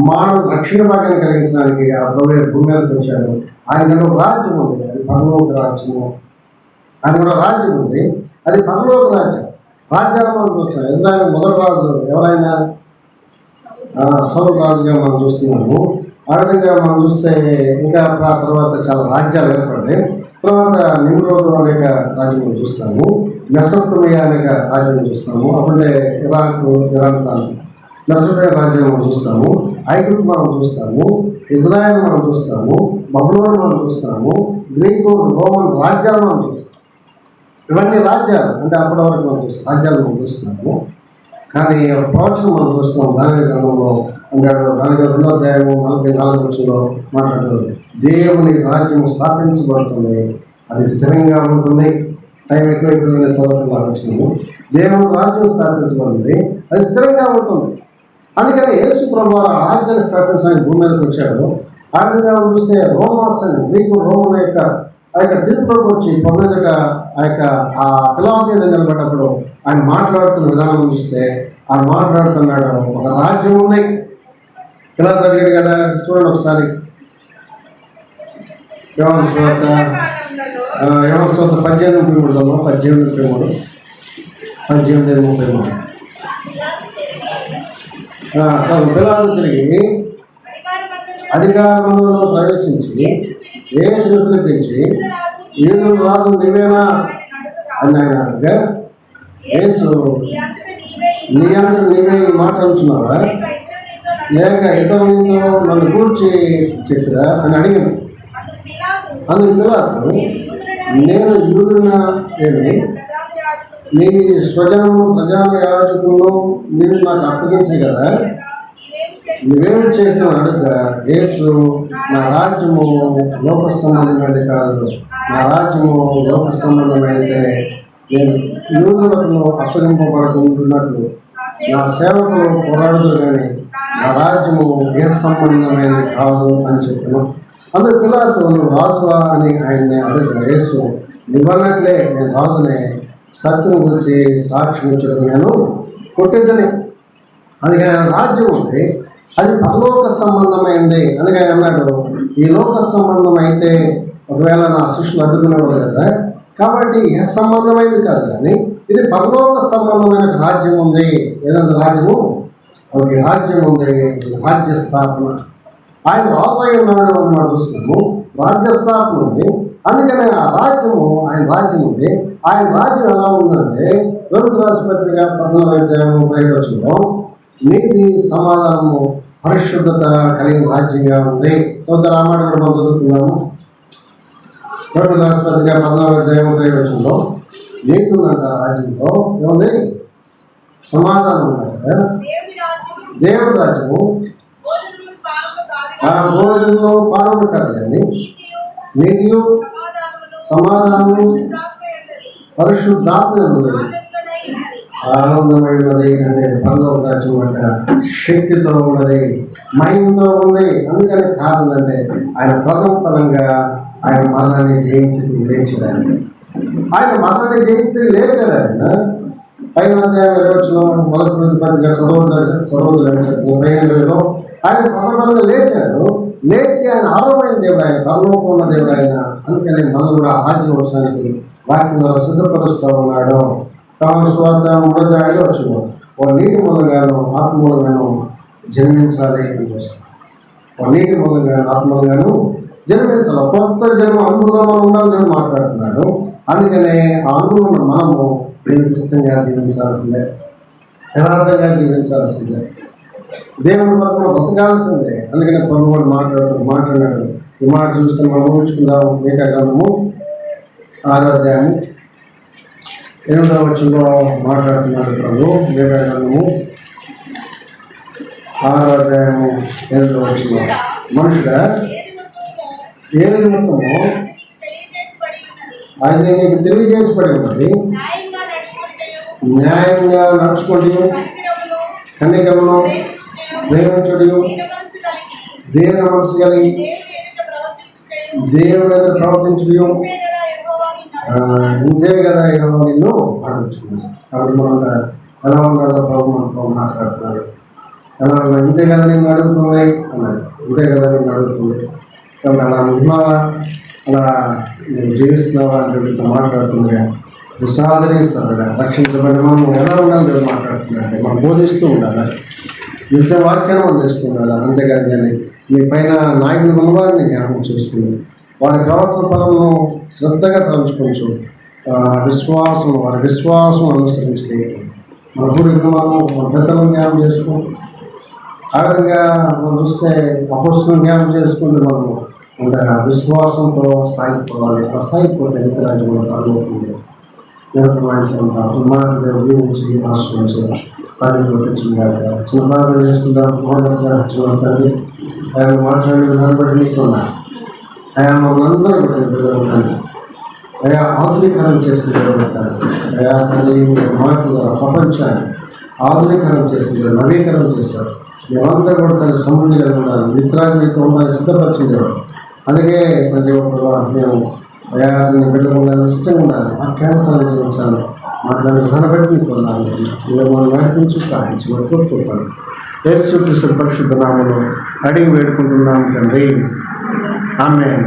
మానవ రక్షణ భాగ్యాన్ని కలిగించడానికి ఆ ప్రభు భూమి మీదకి వచ్చాడు. ఆయన రాజ్యం ఉంది, అది పరలోక రాజ్యము. ఆయన కూడా రాజ్యం ఉంది, అది పరలోక రాజ్యం. రాజ్యాలు మనం చూస్తాం. ఇజ్రాయెల్ మొదటి రాజు ఎవరైనా సౌలు రాజుగా మనం చూస్తున్నాము. ఆ విధంగా మనం చూస్తే ఇంకా ఆ తర్వాత చాలా రాజ్యాలు ఏర్పడ్డాయి. తర్వాత నిమ్రోదు అనేక రాజ్యం చూస్తాము, మెసొపొటేమియా అనేక రాజ్యం చూస్తాము, అప్పుడే ఇరాన్ ప్రాంతం మెసొపొటేమియా రాజ్యం మనం చూస్తాము, ఐగుప్తు మనం చూస్తాము, ఇజ్రాయెల్ మనం చూస్తాము, బబులోను మనం చూస్తాము, గ్రీకు రోమన్ రాజ్యాలు మనం చూస్తాము. ఇవన్నీ రాజ్యాలు అంటే అప్పటి వరకు మనం చూస్తాం, రాజ్యాలు మనం చూస్తున్నాము. కానీ ప్రవచనం మనం చూస్తాం. దాని గ్రంథంలో అంటాడు, దానికి 2వ అధ్యాయము 44 మాట్లాడుతూ దేవుని రాజ్యం స్థాపించబడుతుంది, అది స్థిరంగా ఉంటుంది. టైం ఎక్కువైపోయింది చదవకుండా వచ్చినాము. దేవుని రాజ్యం స్థాపించబడింది, అది స్థిరంగా ఉంటుంది. అందుకని యేసు ప్రభువు ఆ రాజ్యాన్ని స్థాపించడానికి భూమి మీదకి వచ్చాడు. ఆ విధంగా చూస్తే రోమాస్ అని గ్రీకు రోమన్ ఆ యొక్క తీర్పులోకి వచ్చి పొందగా ఆ పిలాతు మీద నిలబడ్డప్పుడు ఆయన మాట్లాడుతున్న విధానం చూస్తే ఆయన మాట్లాడుతున్నాడు, ఒక రాజ్యం ఉంది. పిలాతు జరిగాడు కదా, చూడండి ఒకసారి. యోహాను సువార్త 18:33 పిలాతు తిరిగి అధికారంలో ప్రవేశించి యేసును పిలిపించి, యూదుల రాజు నీవేనా అని ఆయన అడగగా, యేసు నీ అంతా నీవే ఈ మాట అంటున్నావా, లేక ఇతరులతో నన్ను కూర్చి చెప్పిరా అని అడిగాను. అందుకు పిలాతు, నేను యూదునా ఏమి, నీ స్వజనము ప్రజాల యాజకులు నేను నాకు అప్పగించే కదా, నువ్వేమి చేస్తున్నావు అడుగుతా. యేసు, నా రాజ్యము లోక సంబంధమైనది కాదు, నా రాజ్యము లోక సంబంధమైతే నేను యూదులకు అప్పగింపబడుకుంటున్నట్లు నా సేవకులు పోరాడుతూ కానీ నా రాజ్యము ఏ సంబంధమైనది కాదు అని చెప్పాను. అందుకు పిలాతు, నువ్వు రాజువా అని ఆయన్ని అడుగుతా. యేసు, నువ్వన్నట్లే నేను రాజునే, సత్యం గురించి సాక్షి ఉంచడం నేను కొట్టించని. అందుకే ఆయన రాజ్యం ఉంది, అది పరలోక సంబంధమైంది. అందుకే అన్నాడు, ఈ లోక సంబంధం అయితే ఒకవేళ నా శిష్యులు అడ్డుకునేవారు కదా, కాబట్టి ఏ సంబంధమైంది కాదు, కానీ ఇది పరలోక సంబంధమైన రాజ్యం ఉంది. ఏదంటే రాజ్యము, ఒక రాజ్యం ఉంది, రాజ్య స్థాపన. ఆయన రాజు అయి ఉన్నాడు అన్నమాట చూస్తున్నాము, రాజ్య స్థాపన ఉంది. అందుకనే ఆ రాజ్యము, ఆయన రాజ్యం ఉంది. ఆయన రాజ్యం ఎలా ఉందంటే రోమిలకు రాసిన పత్రిక 14:35 నీతి, సమాధానము, పరిశుద్ధత కలిగిన రాజ్యంగా ఉంది. తొందర ఆ మాట కూడా మనం చదువుతున్నాము. రోమిలకు రాసిన పత్రిక 14:35 నీతి ఉందంట రాజ్యంలో, ఏముంది? సమాధానం ఉందంట. దేవుడి రాజ్యము ఆ భోజనంలో పాలన కాదు, కానీ నీతియు సమాధానము పరిశుద్ధాత్మ ఉన్నది, ఆనందమైనది. అంటే పరలోక రాజ్యం అంటే శక్తితో ఉన్నది, మహిమతో ఉంది. అందుకని కారణం అంటే ఆయన ప్రథమ ఫలంగా ఆయన మరణాన్ని జయించి లేచాడు. ఆయన మరణాన్ని జయించి లేచాడు. ఆయన 5:20 మొదటి నుంచి 10 చదవద్దు. ఆయన ప్రథమంగా లేచాడు. లేచి ఆయన ఆరోగ్యమైన దేవుడు, ఆయన పరలోకం ఉన్న దేవుడు ఆయన. అందుకని మనం కూడా రాజ్యం వర్షానికి వాక్యం సిద్ధపరుస్తూ ఉన్నాడు. స్వార్థ 3 వచ్చిన ఒక నీటి మూలంగాను ఆత్మ మూలంగాను జన్మించాలి అని చూస్తాం. ఒక నీటి మూలంగాను ఆత్మ మూలంగాను జన్మించాలి. కొత్త జన్మ అనుభవంలో మనం ఉండాలని మాట్లాడుతున్నాడు. అందుకనే ఆ అనుభవం మనము దేవునికి ఇష్టంగా జీవించాల్సిందే, యథార్థంగా జీవించాల్సిందే, దేవుని పక్కన బ్రతకాల్సిందే. అందుకనే ప్రభు కూడా మాట్లాడాడు. ఈ మాట చూసుకుని మనం ఊహించుకుందాం. మీకా గ్రంథము 6:8 మాట్లాడుతున్నాడు ప్రభు. మీకా గ్రంథము 6:8 మనుషుడా, ఏది నిమిత్తము అది నీకు తెలియజేసి పడి ఉన్నది, న్యాయంగా నడుచుకోండి, కన్నికలను ప్రేమించుడు, దేవుని మనసు కలిగి దేవుని ఎదుట ప్రవర్తించుడు, ఇంతే కదా నిన్ను పాటించుకున్నాను. కాబట్టి మనం ఎలా ఉన్నాడో ప్రభు మనతో మాట్లాడుతున్నాడు. ఎలా ఉన్నాడు? ఇంతే కదా నేను అడుగుతుంది అన్నాడు. ఇంతే కదా నేను అడుగుతుంది. కాబట్టి అలా ఉన్నావా, అలా నేను జీవిస్తున్నావా అని వీటితో మాట్లాడుతున్నాడు. నువ్వు సాధనిస్తాడు. రక్షించబడి మనం ఎలా ఉండాలి దేవుడు మాట్లాడుతున్నాడు. మనం బోధిస్తూ ఉండాలి, నిత్య వాక్యాన్ని మనం తెలుసుకుండాలి. అంతేకాదు కానీ మీ పైన నాయకులు ఉన్నవారిని జ్ఞాపకం చేసుకుని వారి ప్రవర్తన ఫలమును శ్రద్ధగా తలంచుకోవచ్చు. వారి విశ్వాసం అనుసరించి మన పూర్వీకులు మన పెద్దలను జ్ఞాపకం చేసుకుంటాం. ఆ విధంగా మనం చూస్తే అపోస్తులను జ్ఞాపకం చేసుకుంటే మనము అంటే విశ్వాసంతో సాగిపోవాలి. ఆ సాగిపోతే నిత్యరాజ్యం మనకు అనుభవం దేవుడు దీవించి ఆశ్రయించి చిన్న ప్రార్థన చేసుకుంటాం. చిన్న తండ్రి ఆయన మాట్లాడిన దాన్ని బట్టి నీకున్నా అయా మనందరూ పెట్టండి. అయా ఆధునీకరణ చేసిన పెట్టాలి. అయా తల్లి మాటల ప్రపంచాన్ని ఆధునీకరణ చేసిన నవీకరణ చేశారు. మేమంతా కూడా తన సమృద్ధి కలిగి ఉండాలి, మిత్రాన్ని మీకు ఉండాలని సిద్ధపరిచిందేవాడు. అందుకే మరి మేము అయా బిడ్డలు ఉండాలని ఇష్టంగా ఉండాలి, ఆ క్యాన్సర్ జీవించాలి. మాట్లాడే విధానం బట్టి మీకు ఉండాలి. ఇలా మనం నడిపించి సాధించమని కోరుకుంటాను. యేసు క్రీస్తు పరిశుద్ధ నామములో అడిగి వేడుకుంటున్నాం తండ్రి. ఆమేన్.